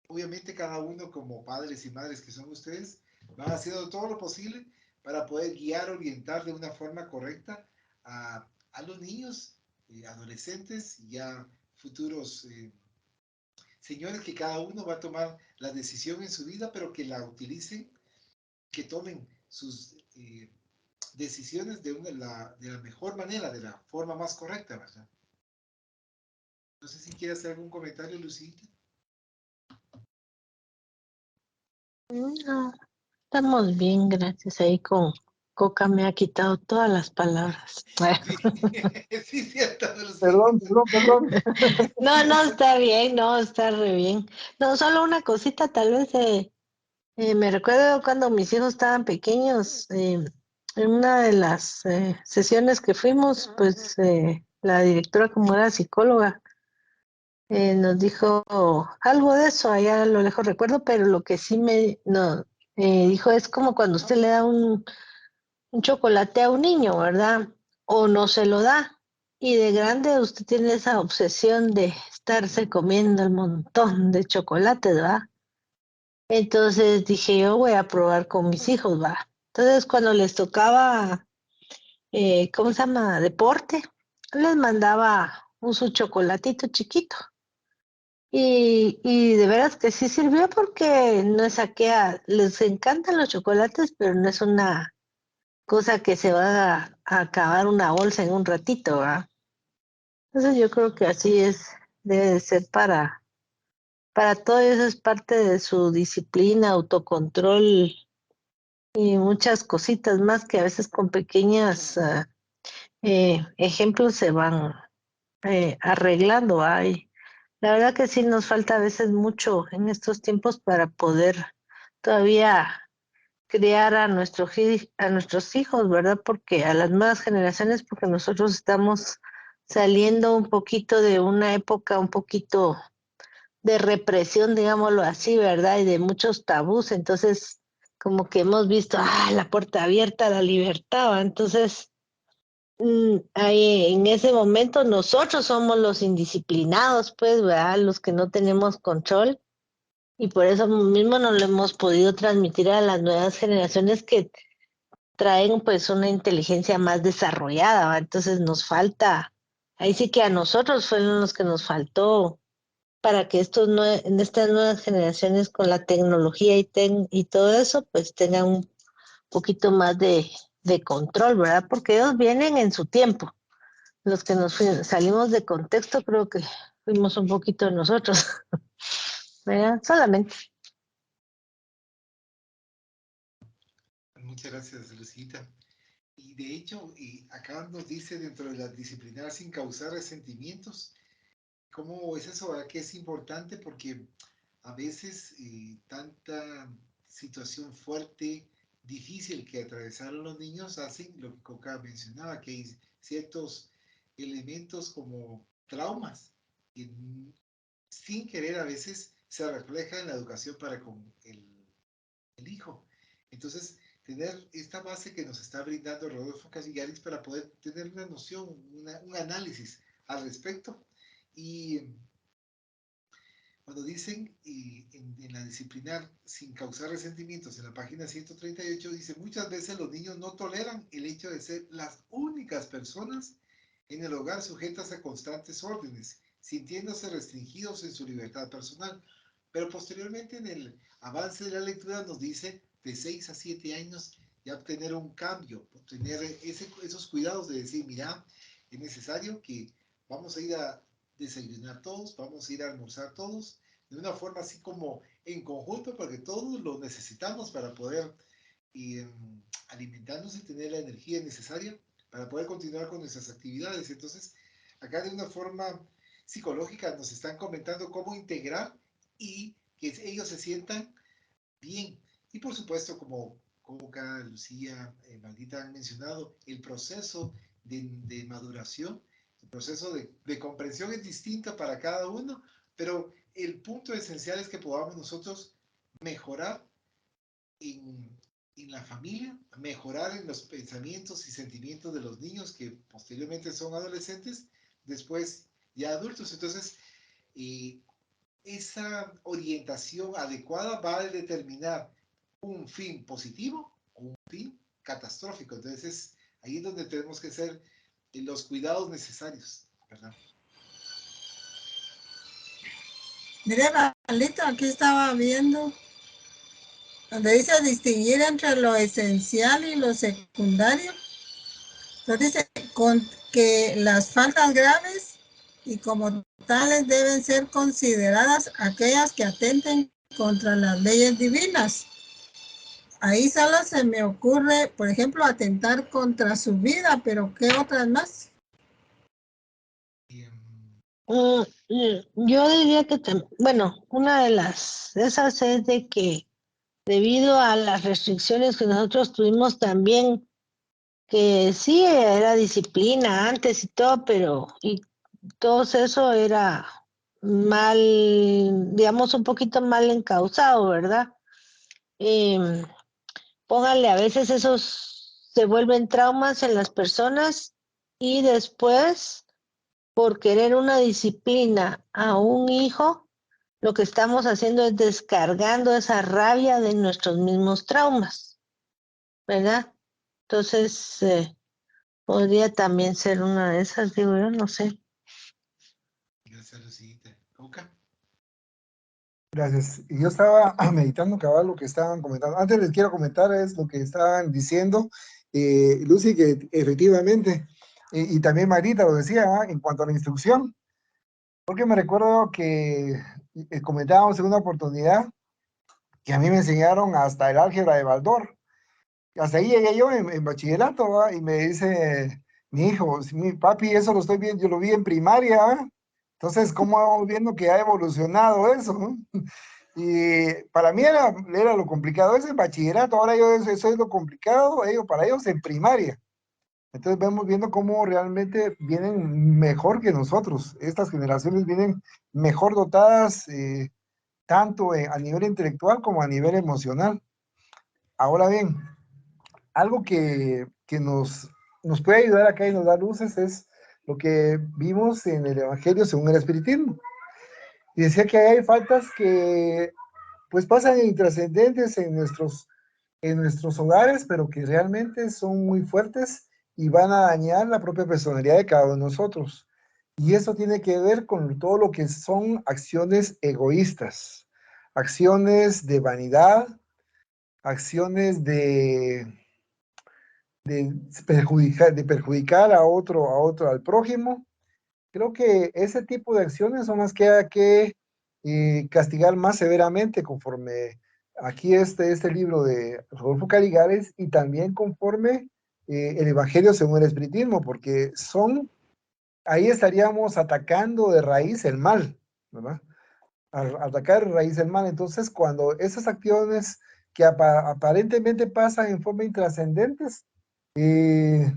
obviamente cada uno como padres y madres que son ustedes, van haciendo todo lo posible para poder guiar, orientar de una forma correcta a los niños, adolescentes y ya futuros señores, que cada uno va a tomar la decisión en su vida, pero que la utilicen, que tomen sus decisiones de la mejor manera, de la forma más correcta, ¿verdad? No sé si quieres hacer algún comentario, Lucita. No, estamos bien, gracias. Ahí con Coca me ha quitado todas las palabras. Sí, sí, cierto, Perdón, Lucita. perdón. No, no, está bien, no, está re bien. No, solo una cosita, tal vez me recuerdo cuando mis hijos estaban pequeños, en una de las sesiones que fuimos, pues la directora, como era psicóloga, nos dijo algo de eso, allá a lo lejos recuerdo, pero lo que sí me no, dijo es como cuando usted le da un chocolate a un niño, ¿verdad? O no se lo da. Y de grande usted tiene esa obsesión de estarse comiendo el montón de chocolates, ¿verdad? Entonces dije, yo voy a probar con mis hijos, ¿va? Entonces cuando les tocaba, ¿cómo se llama? Deporte, les mandaba su chocolatito chiquito. Y de veras que sí sirvió porque no es les encantan los chocolates, pero no es una cosa que se va a acabar una bolsa en un ratito, ¿va? Entonces yo creo que así debe de ser para todo eso, es parte de su disciplina, autocontrol y muchas cositas más que a veces con pequeñas ejemplos se van arreglando, ¿va? Y la verdad que sí nos falta a veces mucho en estos tiempos para poder todavía criar a nuestros hijos, ¿verdad? Porque a las nuevas generaciones, porque nosotros estamos saliendo un poquito de una época un poquito de represión, digámoslo así, ¿verdad? Y de muchos tabús, entonces como que hemos visto, la puerta abierta a la libertad, ¿va? Entonces, ahí, en ese momento nosotros somos los indisciplinados, pues, ¿verdad? Los que no tenemos control. Y por eso mismo no lo hemos podido transmitir a las nuevas generaciones que traen pues una inteligencia más desarrollada, ¿va? Entonces nos falta, ahí sí que a nosotros fueron los que nos faltó para que en estas nuevas generaciones con la tecnología y todo eso, pues tengan un poquito más de control, ¿verdad? Porque ellos vienen en su tiempo. Los que salimos de contexto, creo que fuimos un poquito nosotros, ¿verdad? Solamente. Muchas gracias, Lucita. Y de hecho, acá nos dice dentro de la disciplinar sin causar resentimientos, ¿cómo es eso? ¿Verdad? Que es importante porque a veces tanta situación fuerte, difícil que atravesaron los niños hacen lo que Coca mencionaba, que hay ciertos elementos como traumas que sin querer a veces se refleja en la educación para con el hijo. Entonces, tener esta base que nos está brindando Rodolfo Casillaris para poder tener una noción, un análisis al respecto. Y cuando dicen en la disciplinar sin causar resentimientos, en la página 138, dice, muchas veces los niños no toleran el hecho de ser las únicas personas en el hogar sujetas a constantes órdenes, sintiéndose restringidos en su libertad personal. Pero posteriormente en el avance de la lectura nos dice de 6 a 7 años ya obtener un cambio, obtener esos cuidados de decir, mira, es necesario que vamos a ir a desayunar todos, vamos a ir a almorzar todos, de una forma así como en conjunto, porque todos lo necesitamos para poder alimentarnos y tener la energía necesaria para poder continuar con nuestras actividades. Entonces, acá de una forma psicológica nos están comentando cómo integrar y que ellos se sientan bien. Y por supuesto, como Coca, Lucía, Maldita han mencionado, el proceso de maduración, el proceso de comprensión es distinto para cada uno, pero el punto esencial es que podamos nosotros mejorar en la familia, mejorar en los pensamientos y sentimientos de los niños que posteriormente son adolescentes, después ya adultos. Entonces, esa orientación adecuada va a determinar un fin positivo o un fin catastrófico. Entonces, ahí es donde tenemos que hacer los cuidados necesarios, ¿verdad? Mire, Valito, aquí estaba viendo donde dice distinguir entre lo esencial y lo secundario. Entonces dice que las faltas graves y como tales deben ser consideradas aquellas que atenten contra las leyes divinas. Ahí solo se me ocurre, por ejemplo, atentar contra su vida, pero ¿qué otras más? Yo diría que, bueno, una de esas es de que debido a las restricciones que nosotros tuvimos también, que sí era disciplina antes y todo, pero y todo eso era mal, digamos, un poquito mal encausado, ¿verdad? Em, Póngale, a veces esos se vuelven traumas en las personas y después, por querer una disciplina a un hijo, lo que estamos haciendo es descargando esa rabia de nuestros mismos traumas, ¿verdad? Entonces, podría también ser una de esas, digo yo, no sé. Gracias, Lucita. Coca. Gracias. Y yo estaba meditando cabal lo que estaban comentando. Antes les quiero comentar es lo que estaban diciendo, Lucy, que efectivamente, y también Marita lo decía, en cuanto a la instrucción, porque me recuerdo que comentábamos en una oportunidad que a mí me enseñaron hasta el álgebra de Baldor. Hasta ahí llegué yo en bachillerato, ¿va? Y me dice mi hijo, mi papi, eso lo estoy viendo, yo lo vi en primaria, ¿va? Entonces, ¿cómo vamos viendo que ha evolucionado eso? ¿No? Y para mí era lo complicado, es en bachillerato, ahora eso es lo complicado, para ellos en primaria. Entonces vamos viendo cómo realmente vienen mejor que nosotros. Estas generaciones vienen mejor dotadas, tanto a nivel intelectual como a nivel emocional. Ahora bien, algo que nos puede ayudar acá y nos da luces es lo que vimos en el Evangelio según el Espiritismo. Y decía que hay faltas que pues pasan intrascendentes en nuestros hogares, pero que realmente son muy fuertes y van a dañar la propia personalidad de cada uno de nosotros. Y eso tiene que ver con todo lo que son acciones egoístas, acciones de vanidad, acciones de perjudicar al prójimo. Creo que ese tipo de acciones son las que hay que castigar más severamente conforme aquí este libro de Rodolfo Caligares y también conforme el Evangelio según el Espiritismo, porque ahí estaríamos atacando de raíz el mal, ¿verdad? Atacar de raíz el mal. Entonces, cuando esas acciones que aparentemente pasan en forma intrascendentes, eh,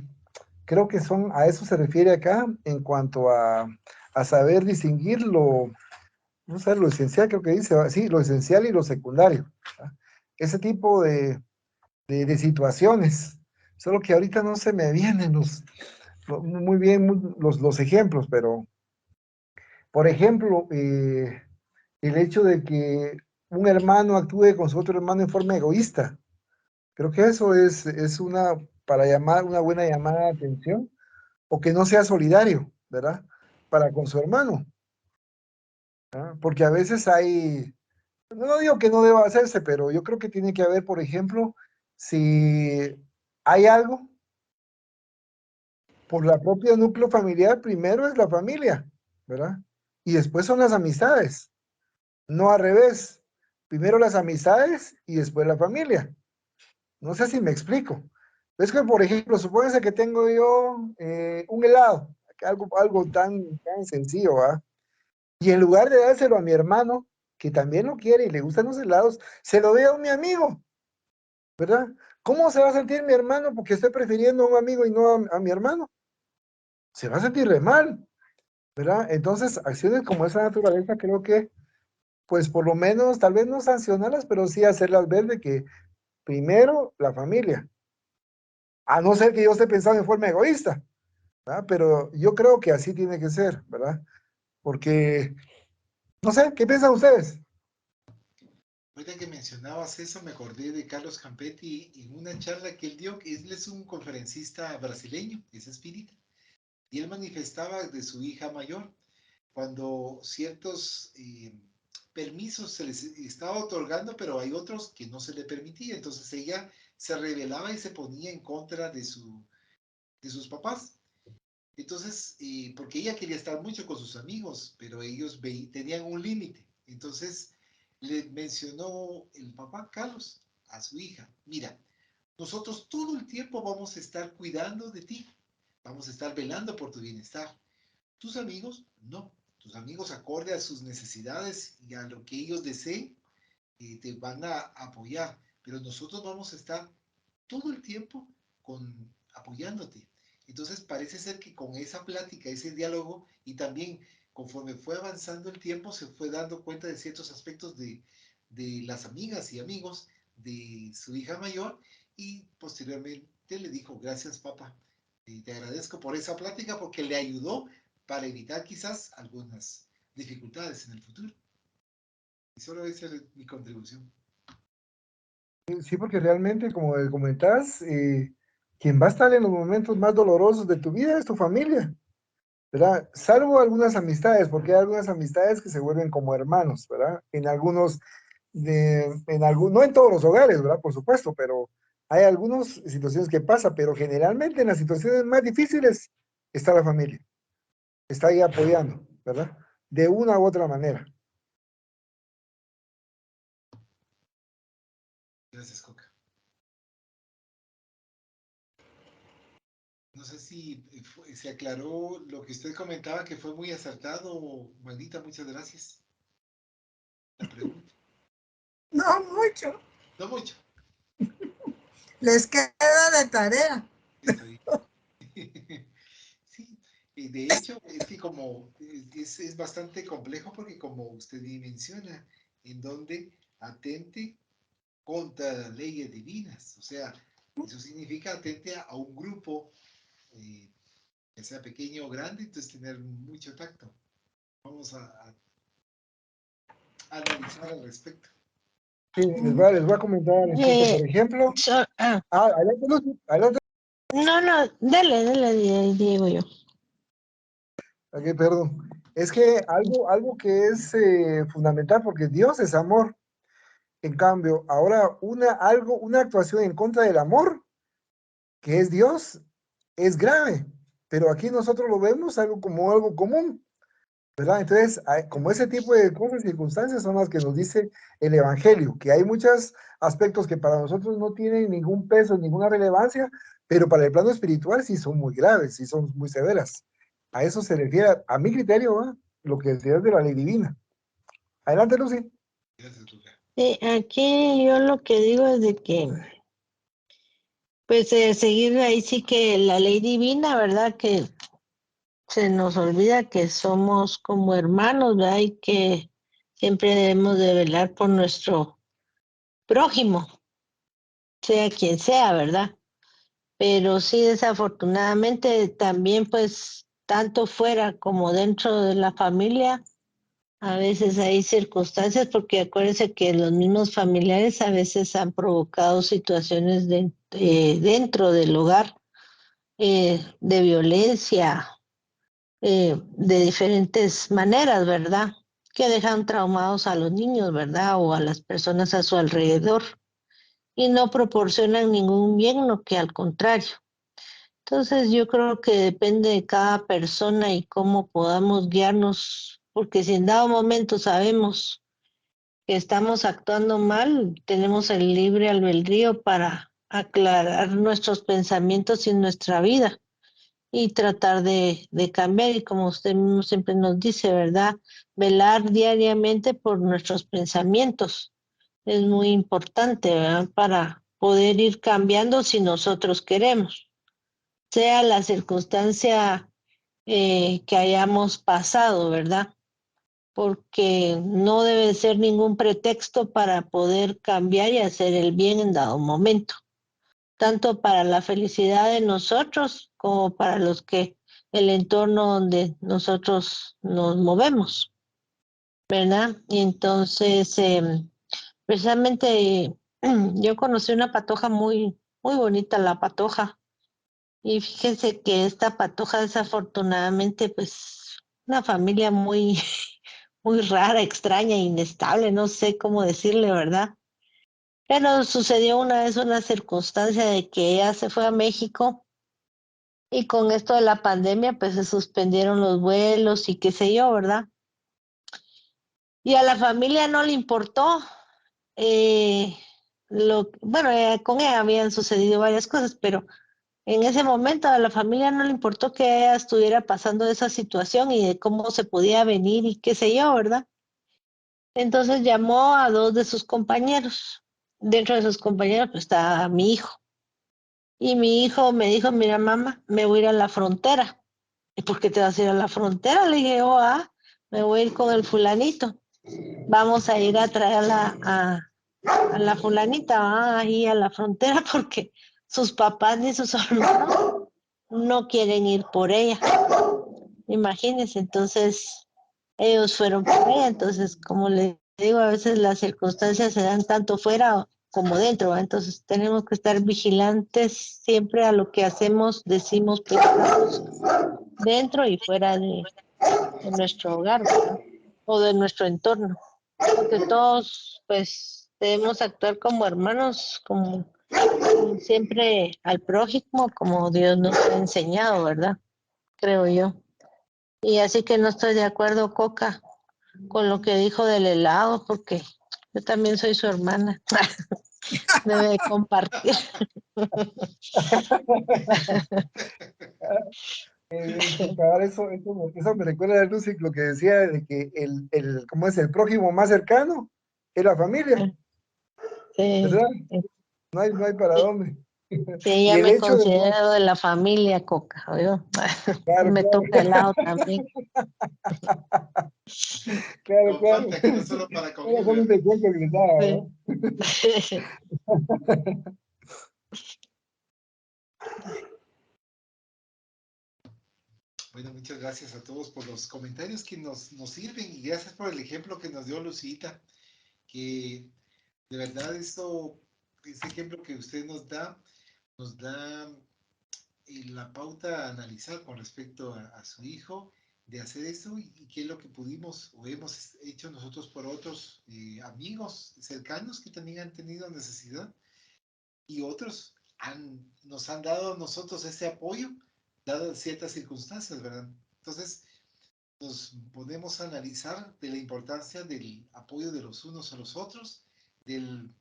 creo que a eso se refiere acá en cuanto a saber distinguir no sé, lo esencial, creo que dice, sí, lo esencial y lo secundario. ¿Verdad? Ese tipo de situaciones. Solo que ahorita no se me vienen muy bien los ejemplos, pero, por ejemplo, el hecho de que un hermano actúe con su otro hermano en forma egoísta. Creo que eso es una buena llamada de atención, o que no sea solidario, ¿verdad? Para con su hermano, ¿verdad? Porque a veces no digo que no deba hacerse, pero yo creo que tiene que haber, por ejemplo, si hay algo, por la propia núcleo familiar, primero es la familia, ¿verdad? Y después son las amistades, no al revés. Primero las amistades y después la familia. No sé si me explico. Es que, por ejemplo, supóngase que tengo yo un helado, algo tan sencillo, ¿va? Y en lugar de dárselo a mi hermano, que también lo quiere y le gustan los helados, se lo doy a mi amigo, ¿verdad? ¿Cómo se va a sentir mi hermano porque estoy prefiriendo a un amigo y no a mi hermano? Se va a sentir re mal, ¿verdad? Entonces, acciones como esa naturaleza creo que, pues por lo menos, tal vez no sancionarlas, pero sí hacerlas ver de que primero la familia, a no ser que yo esté pensando en forma egoísta, ¿verdad? Pero yo creo que así tiene que ser, ¿verdad? Porque, no sé, ¿qué piensan ustedes? Ahorita que mencionabas eso, me acordé de Carlos Campetti en una charla que él dio, que él es un conferencista brasileño, es espírita, y él manifestaba de su hija mayor, cuando ciertos permisos se les estaba otorgando, pero hay otros que no se le permitía, entonces ella se rebelaba y se ponía en contra de sus papás. Entonces, porque ella quería estar mucho con sus amigos, pero ellos tenían un límite. Entonces, le mencionó el papá Carlos a su hija, mira, nosotros todo el tiempo vamos a estar cuidando de ti, vamos a estar velando por tu bienestar. Tus amigos, no. Tus amigos, acorde a sus necesidades y a lo que ellos deseen, te van a apoyar, pero nosotros vamos a estar todo el tiempo apoyándote. Entonces parece ser que con esa plática, ese diálogo y también conforme fue avanzando el tiempo se fue dando cuenta de ciertos aspectos de las amigas y amigos de su hija mayor y posteriormente le dijo, gracias papá, te agradezco por esa plática porque le ayudó para evitar quizás algunas dificultades en el futuro. Y solo esa es mi contribución. Sí, porque realmente, como comentas, quien va a estar en los momentos más dolorosos de tu vida es tu familia, ¿verdad? Salvo algunas amistades, porque hay algunas amistades que se vuelven como hermanos, ¿verdad? No en todos los hogares, ¿verdad? Por supuesto, pero hay algunas situaciones que pasa, pero generalmente en las situaciones más difíciles está la familia, está ahí apoyando, ¿verdad? De una u otra manera. Gracias, Coca. No sé si se aclaró lo que usted comentaba, que fue muy acertado, Magnita, muchas gracias. La pregunta. No mucho. No mucho. Les queda de tarea. Está bien. Sí, y de hecho, es que como es bastante complejo porque como usted bien menciona, en donde atente contra las leyes divinas. O sea, eso significa atente a un grupo, eh, ya sea pequeño o grande, entonces tener mucho tacto. Vamos a analizar al respecto. Sí, les voy a comentar, por ejemplo. Adelante, Lucy, adelante. No, no, dale, digo yo. Ok, perdón. Es que algo que es fundamental, porque Dios es amor. En cambio, ahora una actuación en contra del amor, que es Dios, es grave. Pero aquí nosotros lo vemos como algo común, ¿verdad? Entonces, como ese tipo de cosas, circunstancias son las que nos dice el Evangelio, que hay muchos aspectos que para nosotros no tienen ningún peso, ninguna relevancia, pero para el plano espiritual sí son muy graves, sí son muy severas. A eso se refiere, a mi criterio, ¿va? Lo que decía de la ley divina. Adelante, Lucy. Gracias, Luca. Aquí yo lo que digo es de que, pues, seguir ahí sí que la ley divina, ¿verdad? Que se nos olvida que somos como hermanos, ¿verdad? Y que siempre debemos de velar por nuestro prójimo, sea quien sea, ¿verdad? Pero sí, desafortunadamente también, pues, tanto fuera como dentro de la familia, a veces hay circunstancias, porque acuérdense que los mismos familiares a veces han provocado situaciones dentro del hogar, de violencia, de diferentes maneras, ¿verdad? Que dejan traumados a los niños, ¿verdad? O a las personas a su alrededor y no proporcionan ningún bien, no que al contrario. Entonces yo creo que depende de cada persona y cómo podamos guiarnos, porque si en dado momento sabemos que estamos actuando mal, tenemos el libre albedrío para aclarar nuestros pensamientos y nuestra vida y tratar de cambiar. Y como usted mismo siempre nos dice, ¿verdad? Velar diariamente por nuestros pensamientos es muy importante, ¿verdad? Para poder ir cambiando si nosotros queremos, sea la circunstancia que hayamos pasado, ¿verdad? Porque no debe ser ningún pretexto para poder cambiar y hacer el bien en dado momento, tanto para la felicidad de nosotros como para los que el entorno donde nosotros nos movemos, ¿verdad? Y entonces, precisamente yo conocí una patoja muy bonita, la patoja, y fíjense que esta patoja desafortunadamente, pues, una familia muy, muy rara, extraña, inestable, no sé cómo decirle, ¿verdad? Pero sucedió una vez una circunstancia de que ella se fue a México y con esto de la pandemia, pues se suspendieron los vuelos y qué sé yo, ¿verdad? Y a la familia no le importó. eh, bueno, con ella habían sucedido varias cosas, pero en ese momento a la familia no le importó que ella estuviera pasando esa situación y de cómo se podía venir y qué sé yo, ¿verdad? Entonces llamó a dos de sus compañeros. Dentro de sus compañeros pues estaba mi hijo. Y mi hijo me dijo, mira mamá, me voy a ir a la frontera. ¿Y por qué te vas a ir a la frontera? Le dije, me voy a ir con el fulanito. Vamos a ir a traerla a la fulanita, ahí a la frontera porque sus papás ni sus hermanos no quieren ir por ella. Imagínense, entonces ellos fueron por ella, entonces como le digo, a veces las circunstancias se dan tanto fuera como dentro, ¿va? Entonces tenemos que estar vigilantes siempre a lo que hacemos, decimos, pensamos dentro y fuera de nuestro hogar, ¿verdad? O de nuestro entorno, porque todos pues debemos actuar como hermanos, como siempre al prójimo, como Dios nos ha enseñado, ¿verdad? Creo yo. Y así que no estoy de acuerdo, Coca, con lo que dijo del helado, porque yo también soy su hermana. Debe compartir. Sí, cabal, eso me recuerda a Lucy lo que decía de que ¿cómo es? El prójimo más cercano es la familia, Sí, ¿verdad? No hay para dónde. sí, Y ya el me hecho de, considero de la familia, Coca, ¿oyó? claro, Me claro, toca helado también. claro, claro. Comparte que no es solo para Era comer, solo un ¿verdad? descuento que les daba, Sí. ¿verdad? Bueno, muchas gracias a todos por los comentarios que nos sirven y gracias por el ejemplo que nos dio Lucita, que de verdad este ejemplo que usted nos da la pauta a analizar con respecto a su hijo, de hacer eso y qué es lo que pudimos o hemos hecho nosotros por otros amigos cercanos que también han tenido necesidad y otros nos han dado a nosotros ese apoyo, dadas ciertas circunstancias, ¿verdad? Entonces, nos podemos analizar de la importancia del apoyo de los unos a los otros, del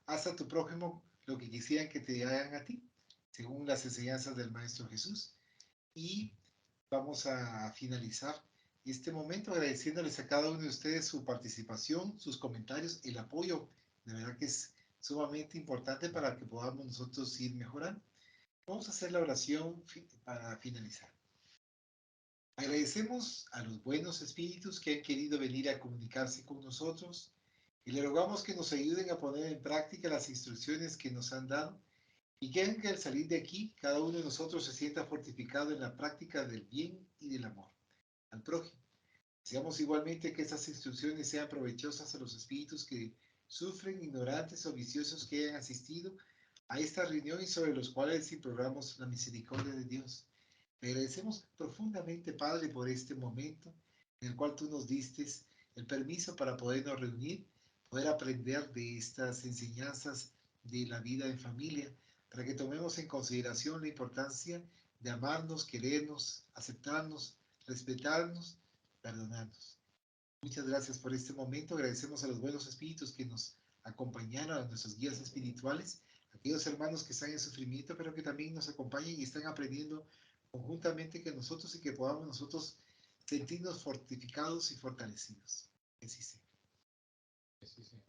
haz a tu prójimo lo que quisieran que te hagan a ti, según las enseñanzas del Maestro Jesús. Y vamos a finalizar este momento agradeciéndoles a cada uno de ustedes su participación, sus comentarios, el apoyo. De verdad que es sumamente importante para que podamos nosotros ir mejorando. Vamos a hacer la oración para finalizar. Agradecemos a los buenos espíritus que han querido venir a comunicarse con nosotros y le rogamos que nos ayuden a poner en práctica las instrucciones que nos han dado y que hagan que al salir de aquí cada uno de nosotros se sienta fortificado en la práctica del bien y del amor al prójimo. Deseamos igualmente que estas instrucciones sean provechosas a los espíritus que sufren, ignorantes o viciosos que hayan asistido a esta reunión y sobre los cuales imploramos la misericordia de Dios. Te agradecemos profundamente, Padre, por este momento en el cual tú nos diste el permiso para podernos reunir, poder aprender de estas enseñanzas de la vida en familia, para que tomemos en consideración la importancia de amarnos, querernos, aceptarnos, respetarnos, perdonarnos. Muchas gracias por este momento. Agradecemos a los buenos espíritus que nos acompañaron, a nuestros guías espirituales, a aquellos hermanos que están en sufrimiento, pero que también nos acompañan y están aprendiendo conjuntamente que nosotros y que podamos nosotros sentirnos fortificados y fortalecidos. Que así sea. Sí, sí.